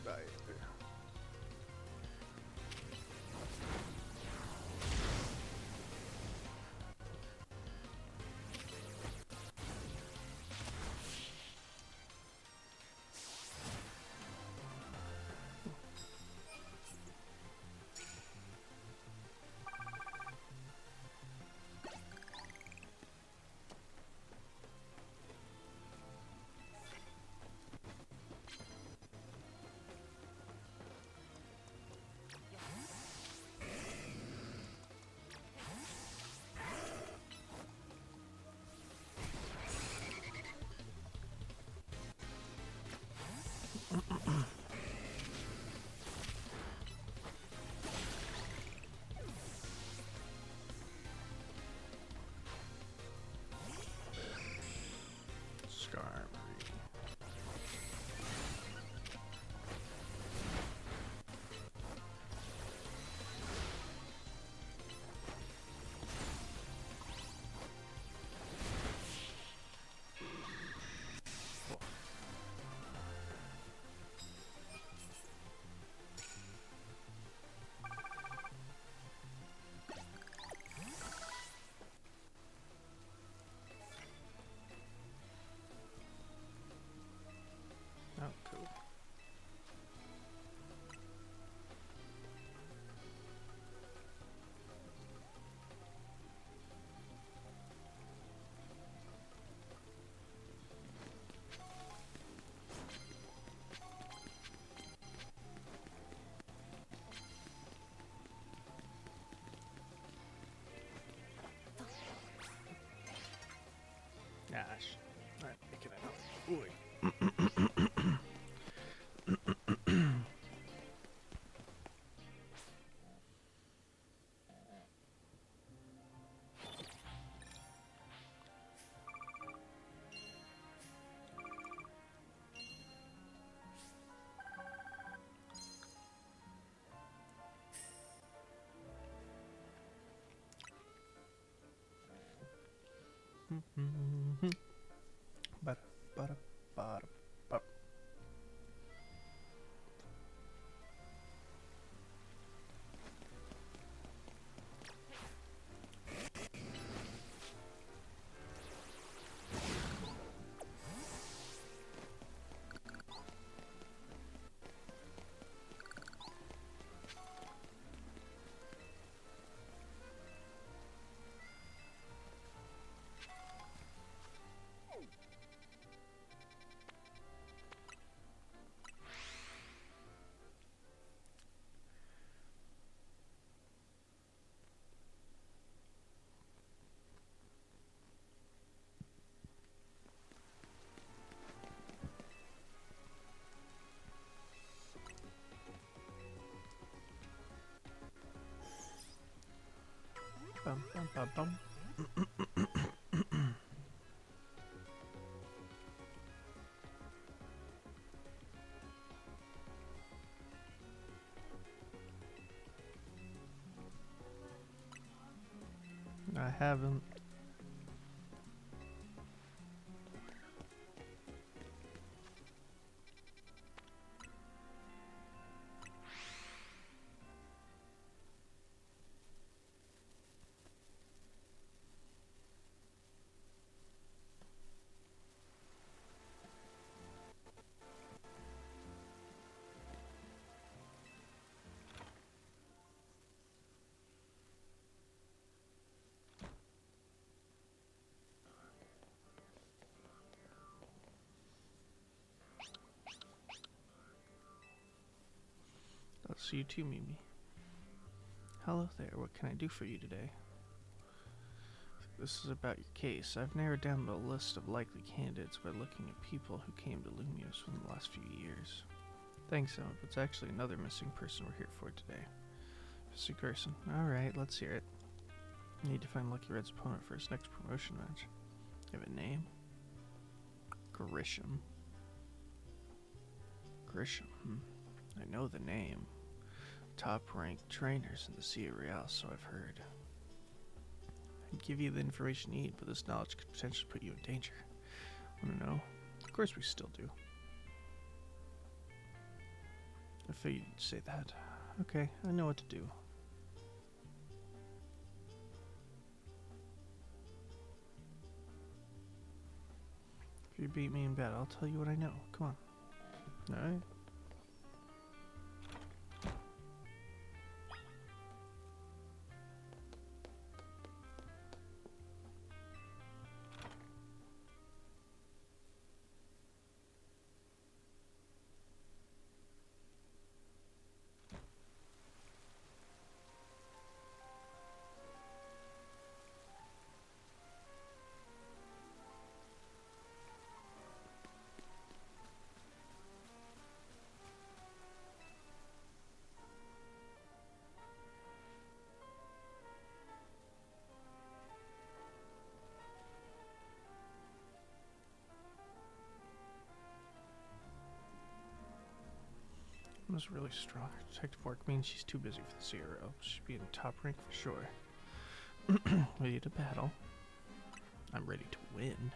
Bye. Skarmory. Oh, cool. Gosh. Alright, making it up. Boy. Bada, bada, bada, bada. Bum, bum, bum, bum. I haven't. I'll see you too, Mimi. Hello there, what can I do for you today? This is about your case. I've narrowed down the list of likely candidates by looking at people who came to Lumios within the last few years. Thanks, Emma. It's actually another missing person we're here for today. Missing person. Alright, let's hear it. Need to find Lucky Red's opponent for his next promotion match. You have a name? Grisham. Grisham. I know the name. Top-ranked trainers in the Sea Real, so I've heard. I'd give you the information you need, but this knowledge could potentially put you in danger. Want to know? Of course we still do. I figured you'd say that. Okay, I know what to do. If you beat me in bed, I'll tell you what I know. Come on. Alright. Was really strong. Detective work means she's too busy for the zero. She'd be in top rank for sure. Ready to battle. I'm ready to win.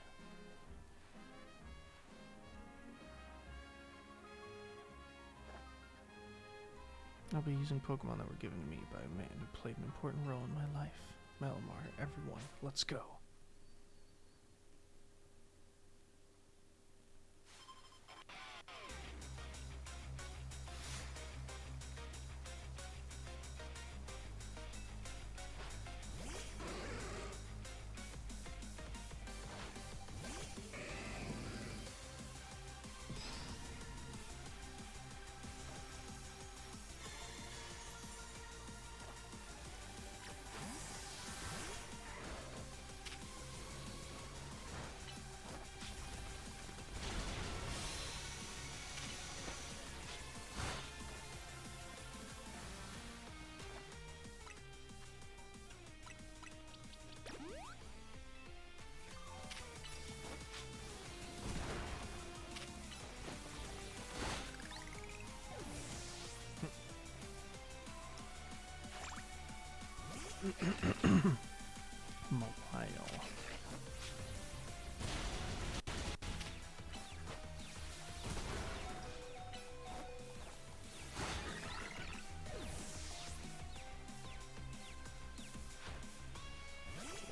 I'll be using Pokemon that were given to me by a man who played an important role in my life. Malamar, everyone, let's go. Mobile.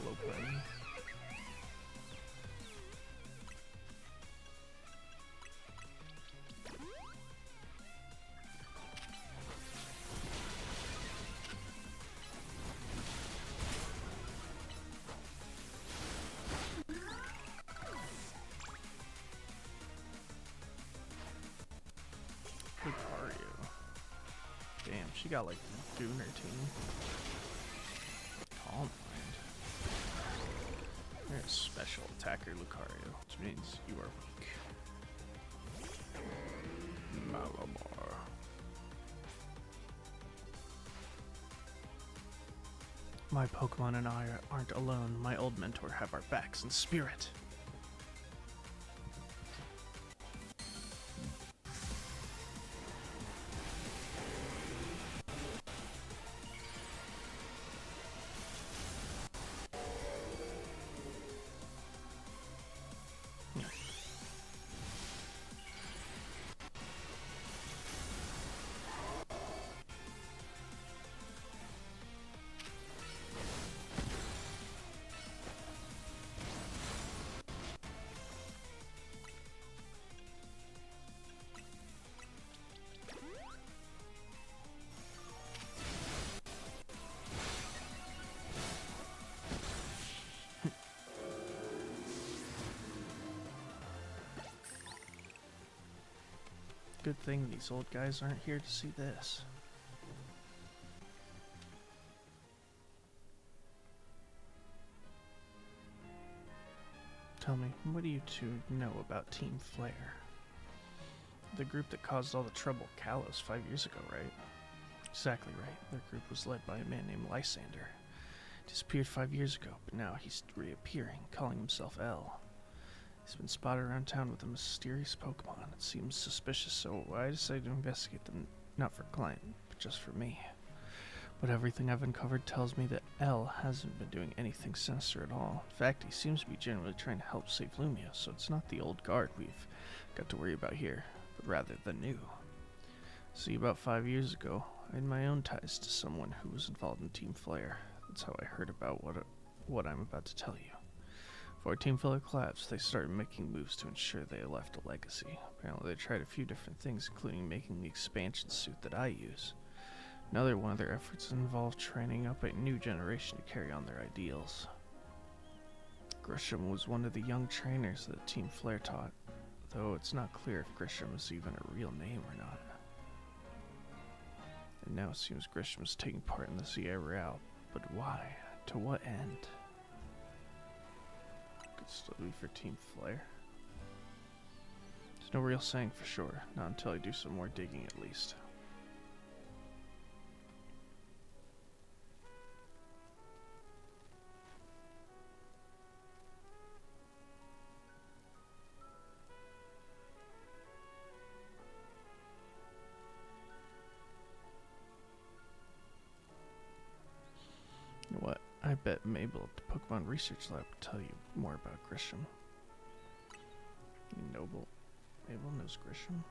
Low-play. Lucario. Damn, she got like a Gooner team. Calm Mind. You're a special attacker, Lucario, which means you are weak. Malamar. My Pokemon and I aren't alone. My old mentor have our backs in spirit. Good thing these old guys aren't here to see this. Tell me, what do you two know about Team Flare? The group that caused all the trouble at Kalos 5 years ago, right? Exactly right. Their group was led by a man named Lysander. Disappeared 5 years ago, but now he's reappearing, calling himself L. He's been spotted around town with a mysterious Pokemon. It seems suspicious, so I decided to investigate them, not for client, but just for me. But everything I've uncovered tells me that L hasn't been doing anything sinister at all. In fact, he seems to be genuinely trying to help save Lumia, so it's not the old guard we've got to worry about here, but rather the new. See, about 5 years ago, I had my own ties to someone who was involved in Team Flare. That's how I heard about what I'm about to tell you. Before Team Flare collapsed, they started making moves to ensure they left a legacy. Apparently, they tried a few different things, including making the expansion suit that I use. Another one of their efforts involved training up a new generation to carry on their ideals. Grisham was one of the young trainers that Team Flare taught, though it's not clear if Grisham is even a real name or not. And now it seems Grisham is taking part in the Sierra Real, but why? To what end? Could still be for Team Flare. There's no real saying for sure, not until I do some more digging at least. You know what? I bet Mabel at the Pokemon Research Lab will tell you more about Grisham. Mabel knows Grisham.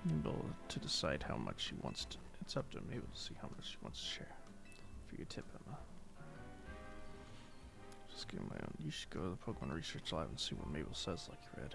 Mabel to decide how much she wants to. It's up to Mabel to see how much she wants to share. For your tip, Emma. Just give my own. You should go to the Pokemon Research Lab and see what Mabel says, like you read.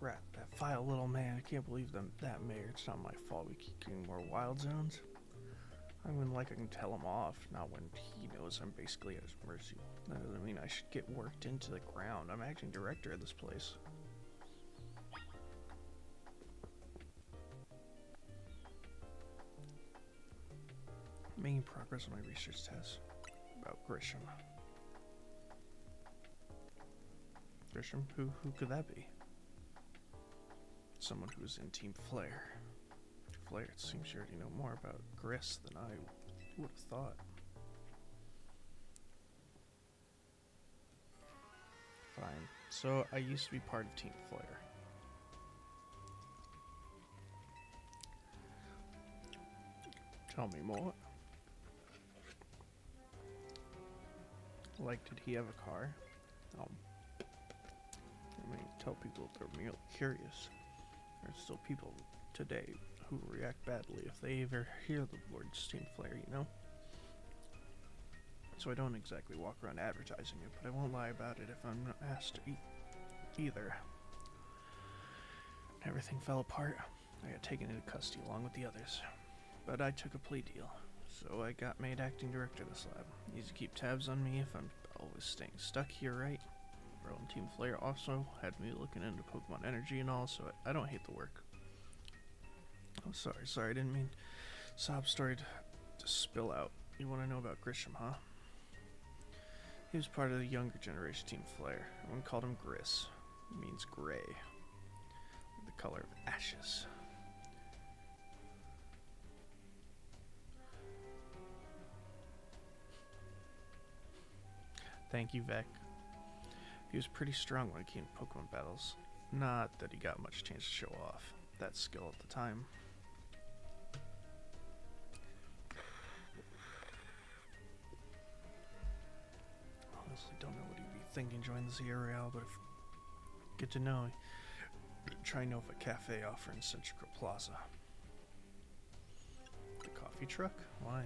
Rat, that vile little man. I can't believe that mayor. It's not my fault we keep getting more wild zones. I mean, like I can tell him off, not when he knows I'm basically at his mercy. That doesn't mean I should get worked into the ground. I'm acting director of this place. Making progress on my research test about Grisham. Grisham? Who could that be? Someone who's in Team Flare. Flare, it seems you already know more about Gris than I would have thought. Fine. So, I used to be part of Team Flare. Tell me more. Like, did he have a car? I mean, tell people they're merely curious. There's still people today who react badly if they ever hear the word Team Flare, you know? So I don't exactly walk around advertising it, but I won't lie about it if I'm not asked to either. Everything fell apart. I got taken into custody along with the others. But I took a plea deal, so I got made acting director of this lab. Needs to keep tabs on me if I'm always staying stuck here, right? Bro, and Team Flare also had me looking into Pokemon Energy and all, so I don't hate the work. Oh, sorry, I didn't mean sob story to spill out. You want to know about Grisham, huh? He was part of the younger generation Team Flare. Everyone called him Gris. It means gray. color of ashes. Thank you, Vec. He was pretty strong when it came to Pokemon battles. Not that he got much chance to show off that skill at the time. Honestly, don't know what he'd be thinking joining the Sierra Real, but if good to know. Try Nova Cafe offering Centrical Plaza. The coffee truck? Why?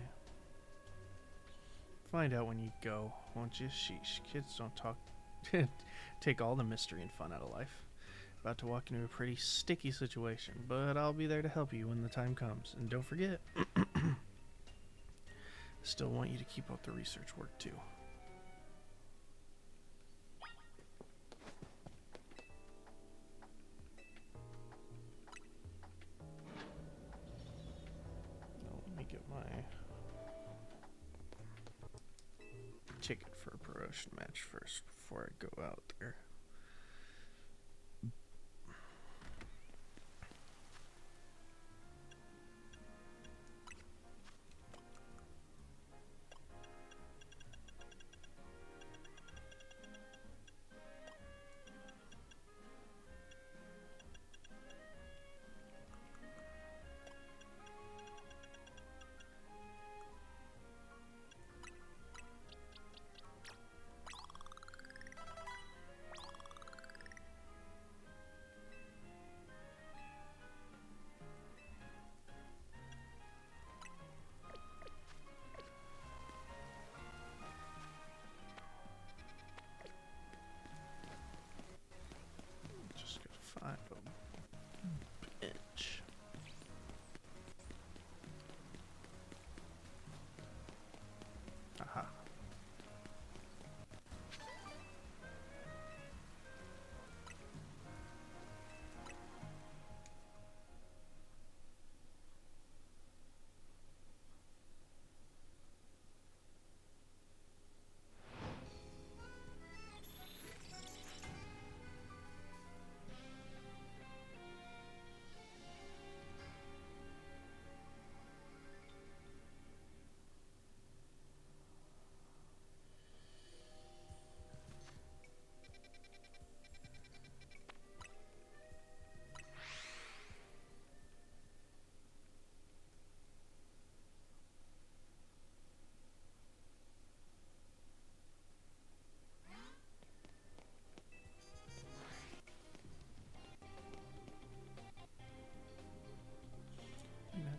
Find out when you go, won't you? Sheesh, kids don't talk. Take all the mystery and fun out of life. About to walk into a pretty sticky situation, but I'll be there to help you when the time comes. And don't forget, still want you to keep up the research work too. Now let me get my ticket for a promotion match first before I go out there. Just gotta find a bench. Aha.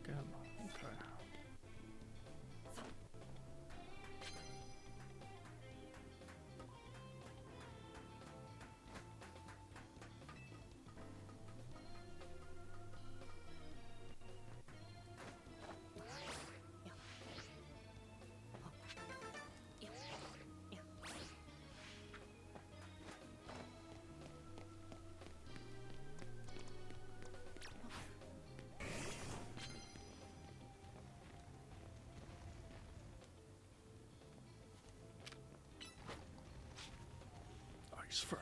Okay. Ice frying.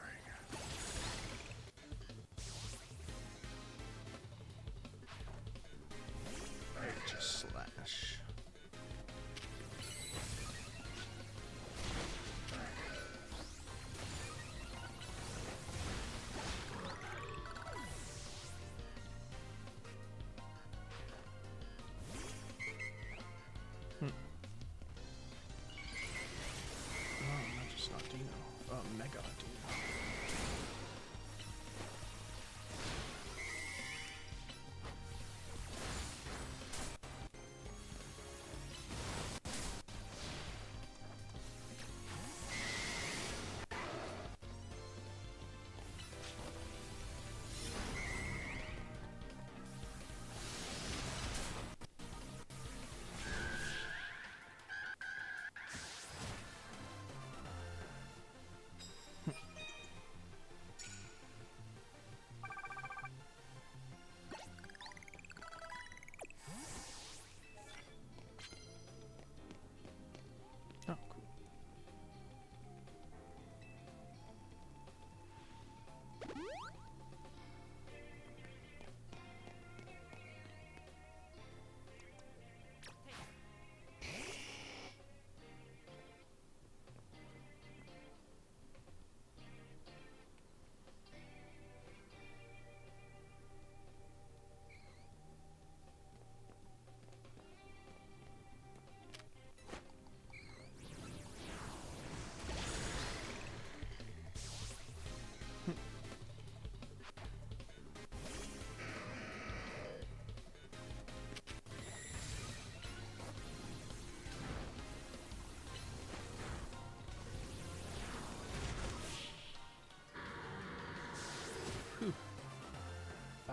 Just slash. Oh, not just not Dino. Mega Dino.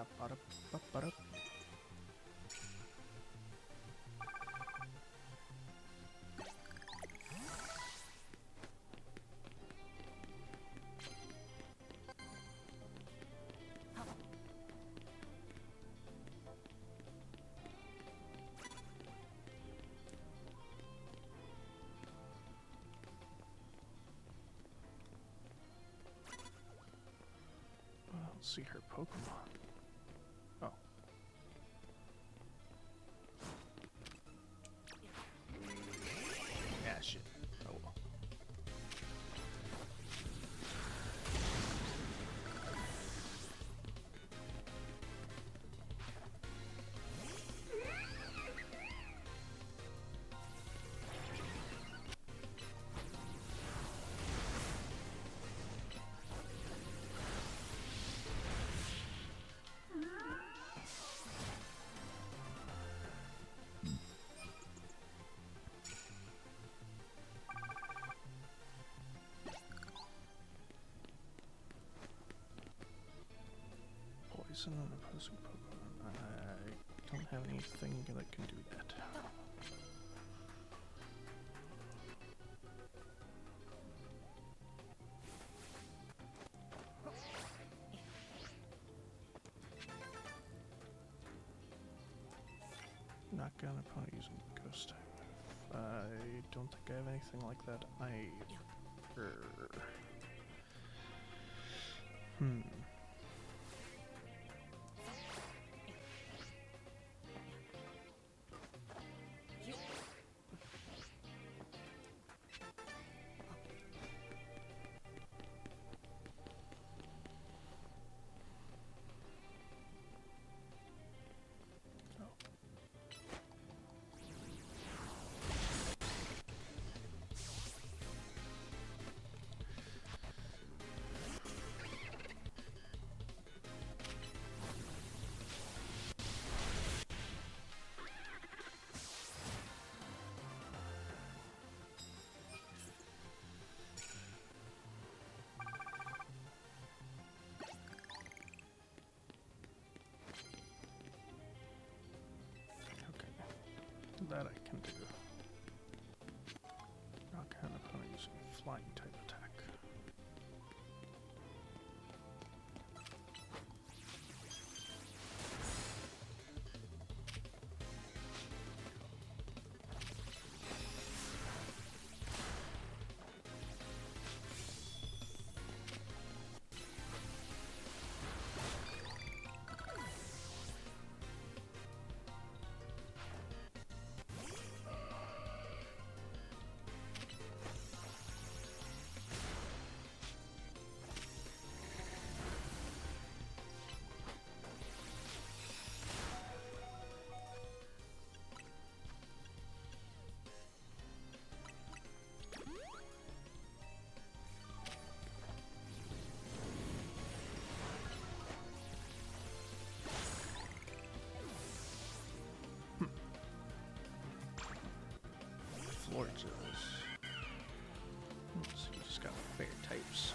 Ba-ba-da-ba-ba-da. Let's see her Pokemon. Oh. Yeah, shit. Oh well. Poison an opposing Pokemon. I don't have anything that can do that. Knock down an opponent using Ghost type. I don't think I have anything like that either. That I can do. Knock out an opponent using flying type attack. Florges. So you just got fair types.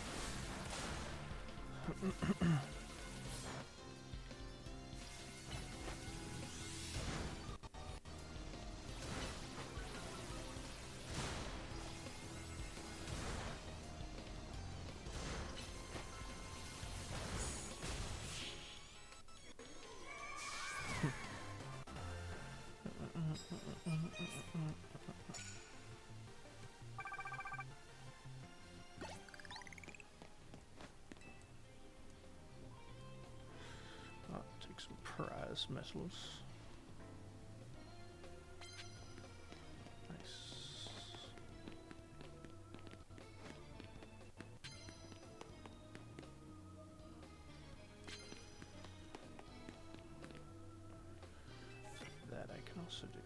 Take some prize metals. Nice. That I can also do.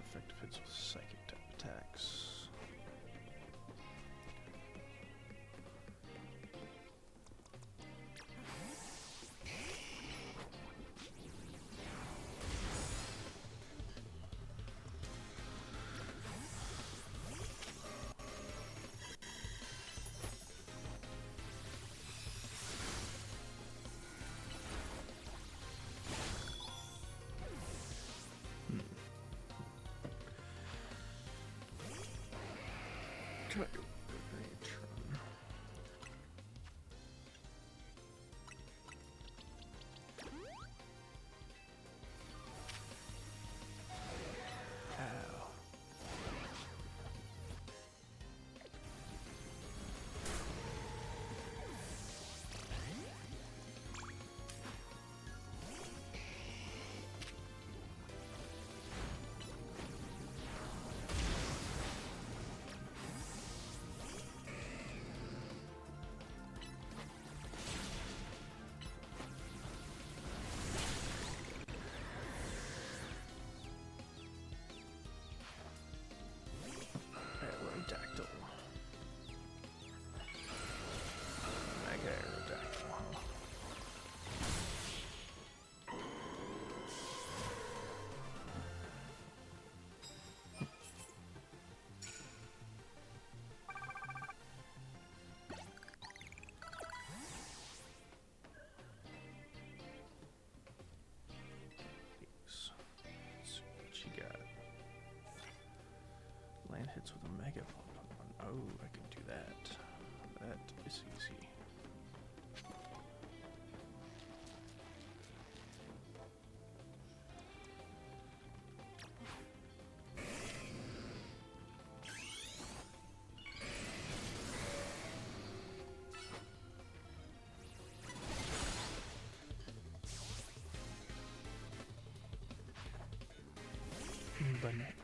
effective hits with psychic type attacks. Try to Ow. Aerodactyl. Mega Aerodactyl, huh? Let's see what you got. Land hits with a mega Pokemon. Oh, I can do that. That is easy. Banette.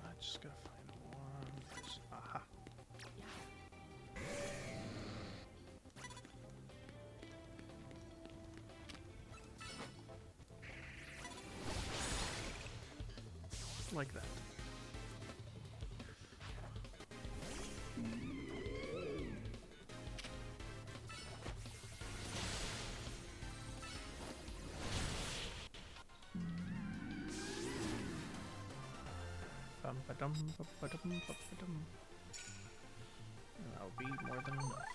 I just gotta find one person. Aha. Like that. Bum ba dum ba ba dum ba ba dum. That'll be more than enough.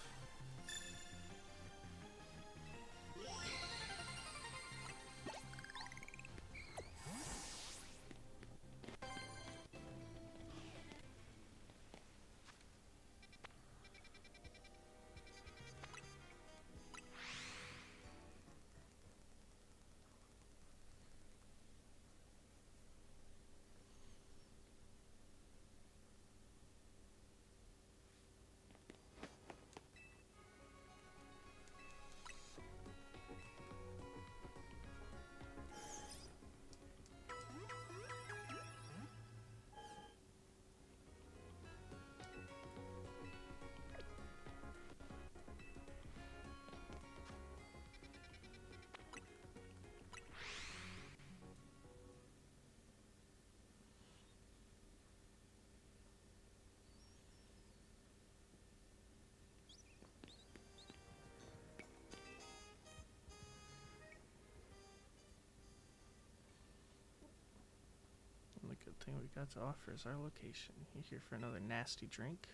thing we got to offer is our location. You here for another nasty drink?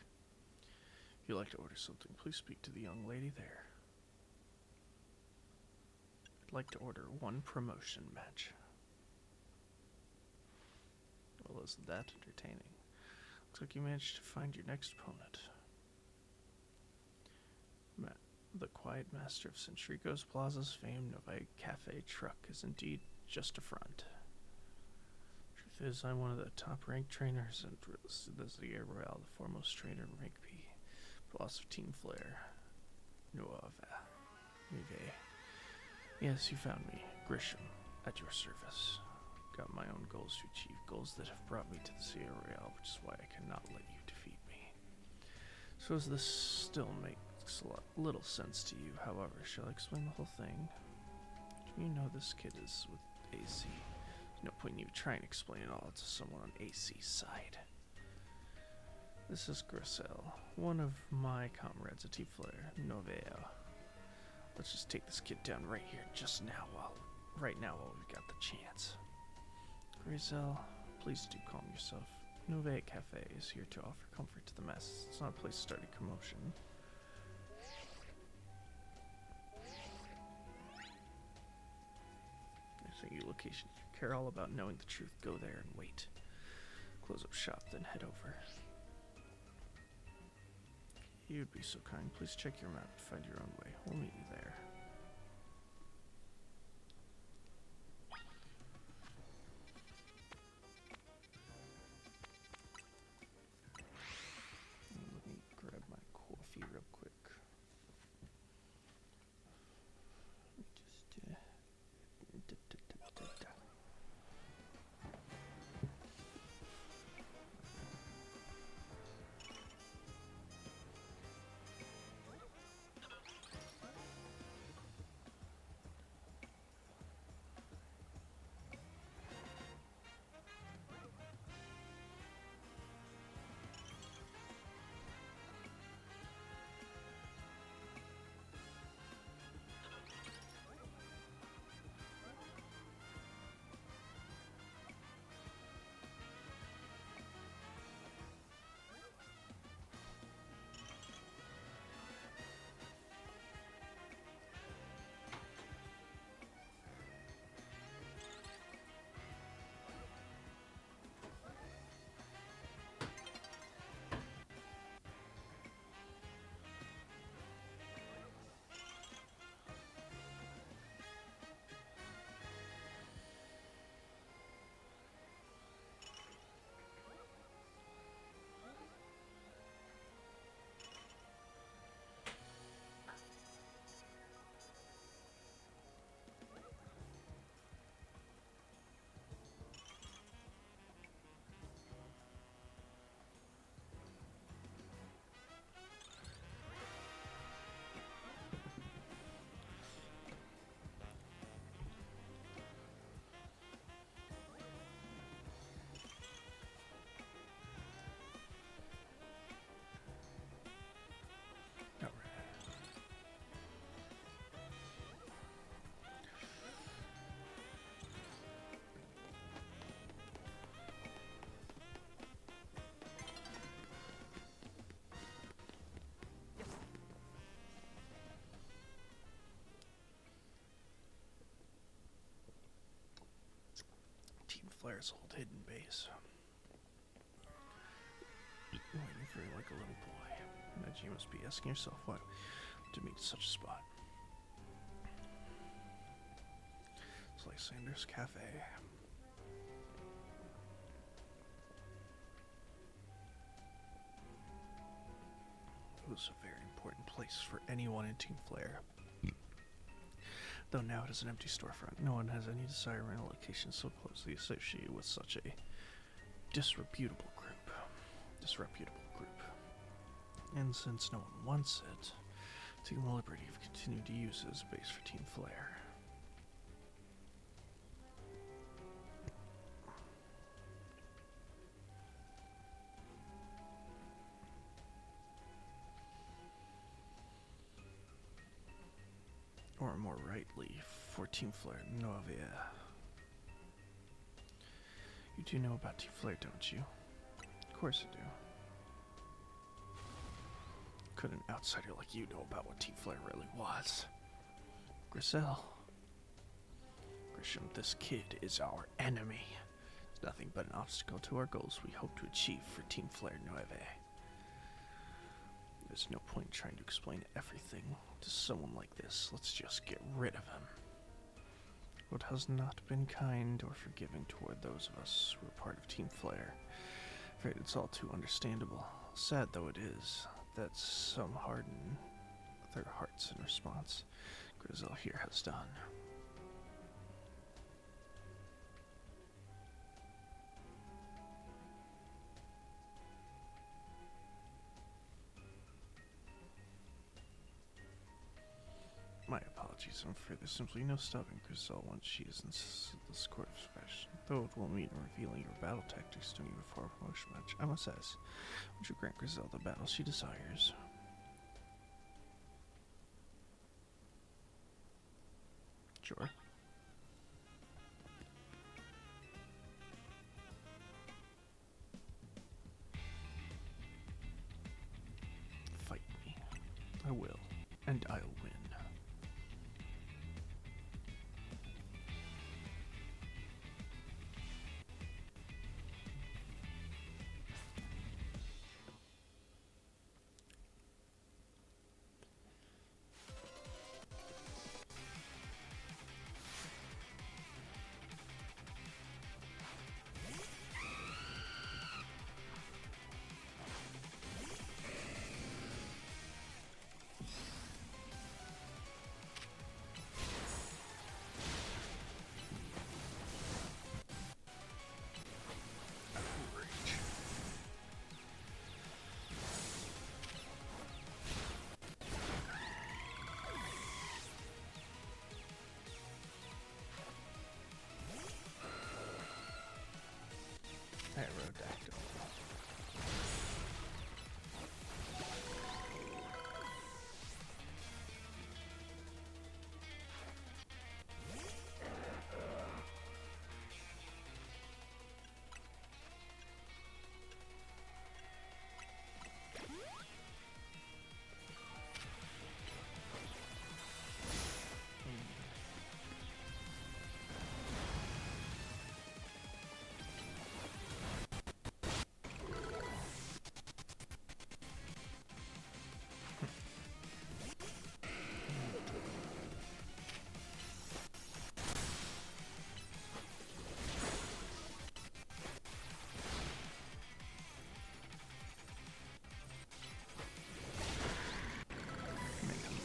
If you'd like to order something, please speak to the young lady there. I'd like to order one promotion match. Well, isn't that entertaining? Looks like you managed to find your next opponent. The quiet master of Centricos Plaza's famed Nove Cafe truck is indeed just a front. Truth is, I'm one of the top-ranked trainers and the Zaire Royale, the foremost trainer in rank P. Boss of Team Flare. Nove. Yes, you found me. Grisham, at your service. Got my own goals to achieve, goals that have brought me to the Zaire Royale, which is why I cannot let you defeat me. So does this still make little sense to you? However, shall I explain the whole thing? You know this kid is with AC. There's no point in you trying to explain it all to someone on AC's side. This is Grissel, one of my comrades at Team Flare, Noveo. Let's just take this kid down right here, while we've got the chance. Grissel, please do calm yourself. Nove Cafe is here to offer comfort to the masses. It's not a place to start a commotion. Your location. If you care all about knowing the truth, go there and wait. Close up shop, then head over. You'd be so kind. Please check your map and find your own way. We'll meet you there. Let me grab my coffee real quick. Flare's old hidden base. Waiting for you like a little boy. Imagine you must be asking yourself what to meet such a spot. It's like Sanders Cafe. It was a very important place for anyone in Team Flare. Though now it is an empty storefront, no one has any desire in a location so closely associated with such a disreputable group. And since no one wants it, taking the liberty of continuing to use it as a base for Team Flare. Or more rightly, for Team Flare Novia. You do know about Team Flare, don't you? Of course I do. Could an outsider like you know about what Team Flare really was? Grizel. Grisham, this kid is our enemy. It's nothing but an obstacle to our goals we hope to achieve for Team Flare Nueve. There's no point trying to explain everything to someone like this. Let's just get rid of him. What has not been kind or forgiving toward those of us who are part of Team Flare. Afraid it's all too understandable. Sad though it is, that some harden their hearts in response. Grizel here has done. My apologies, I'm afraid there's simply no stopping Grizel once she is in this court of special. Though it will mean revealing your battle tactics to me before a promotion match, I must ask, would you grant Grizel the battle she desires? Sure. Fight me. I will, and I'll win. Aerodactyl.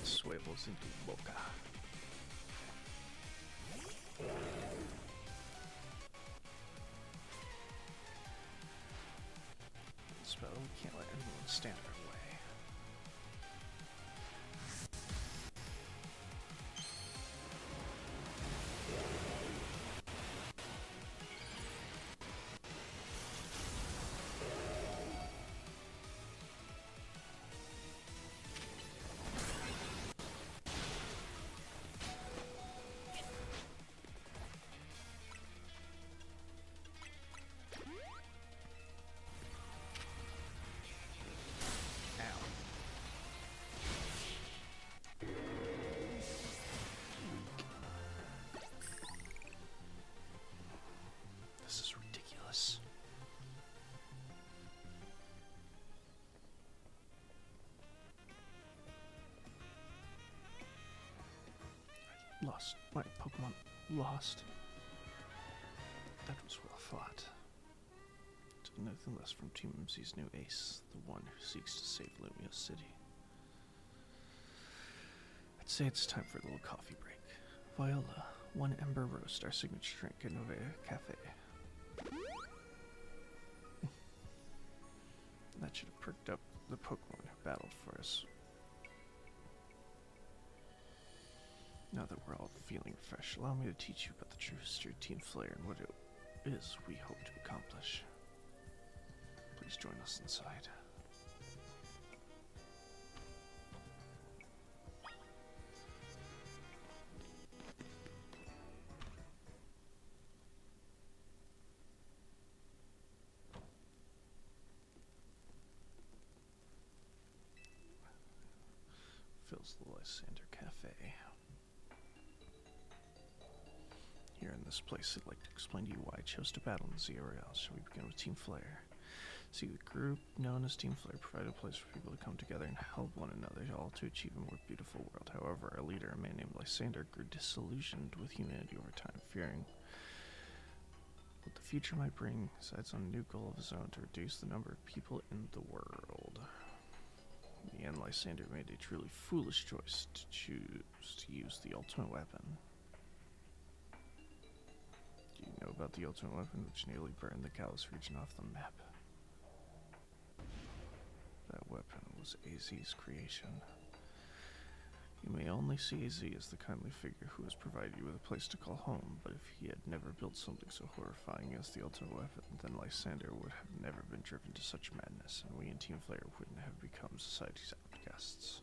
Swivels into boca. Spell, we can't let anyone stand in our way. This is ridiculous. I lost. My Pokemon lost. That was well fought. Took nothing less from Team MC's new ace, the one who seeks to save Lumia City. I'd say it's time for a little coffee break. Viola, one Ember Roast, our signature drink at Novea Cafe. That should have perked up the Pokemon who battled for us. Now that we're all feeling fresh, allow me to teach you about the true history of Team Flare and what it is we hope to accomplish. Please join us inside. this place, I'd like to explain to you why I chose to battle in the ZRL. Shall we begin with Team Flare? See, the group known as Team Flare provided a place for people to come together and help one another, all to achieve a more beautiful world. However, our leader, a man named Lysander, grew disillusioned with humanity over time, fearing what the future might bring, decides on a new goal of his own to reduce the number of people in the world. In the end, Lysander made a truly foolish choice to choose to use the ultimate weapon. Do you know about the ultimate weapon which nearly burned the Callus region off the map? That weapon was AZ's creation. You may only see AZ as the kindly figure who has provided you with a place to call home, but if he had never built something so horrifying as the ultimate weapon, then Lysander would have never been driven to such madness, and we in Team Flare wouldn't have become society's outcasts.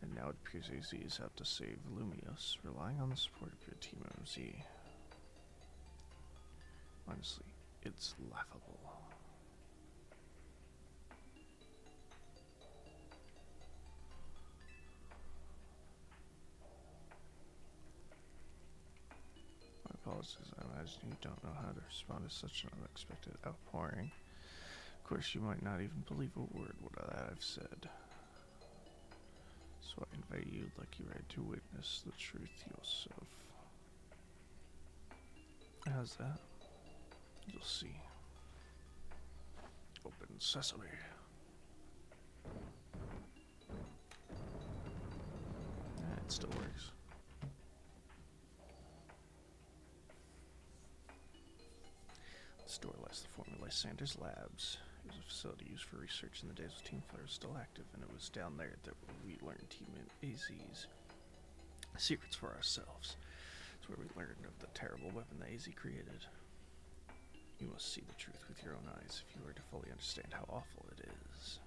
And now it appears AZ is out to save Lumios, relying on the support of your Team MZ. Honestly, it's laughable. My apologies, I imagine you don't know how to respond to such an unexpected outpouring. Of course, you might not even believe a word that I've said. So I invite you, lucky right, to witness the truth yourself. How's that? You'll see. Open sesame. It still works. The store lies the former Lysander's Labs. It was a facility used for research in the days when Team Flare was still active, and it was down there that we learned Team AZ's secrets for ourselves. It's where we learned of the terrible weapon that AZ created. You must see the truth with your own eyes if you are to fully understand how awful it is.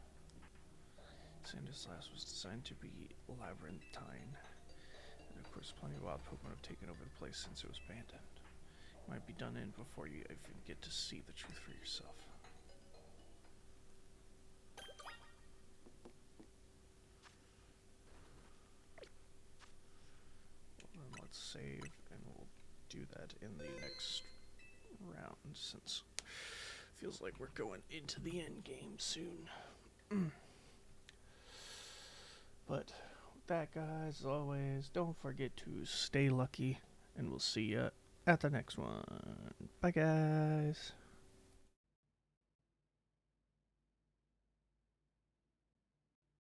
Lysander's Labs was designed to be labyrinthine, and of course plenty of wild Pokemon have taken over the place since it was abandoned. You might be done in before you even get to see the truth for yourself. Well, then let's save, and we'll do that in the next round, since it feels like we're going into the end game soon. But with that, guys, as always, don't forget to stay lucky, and we'll see ya at the next one. Bye, guys.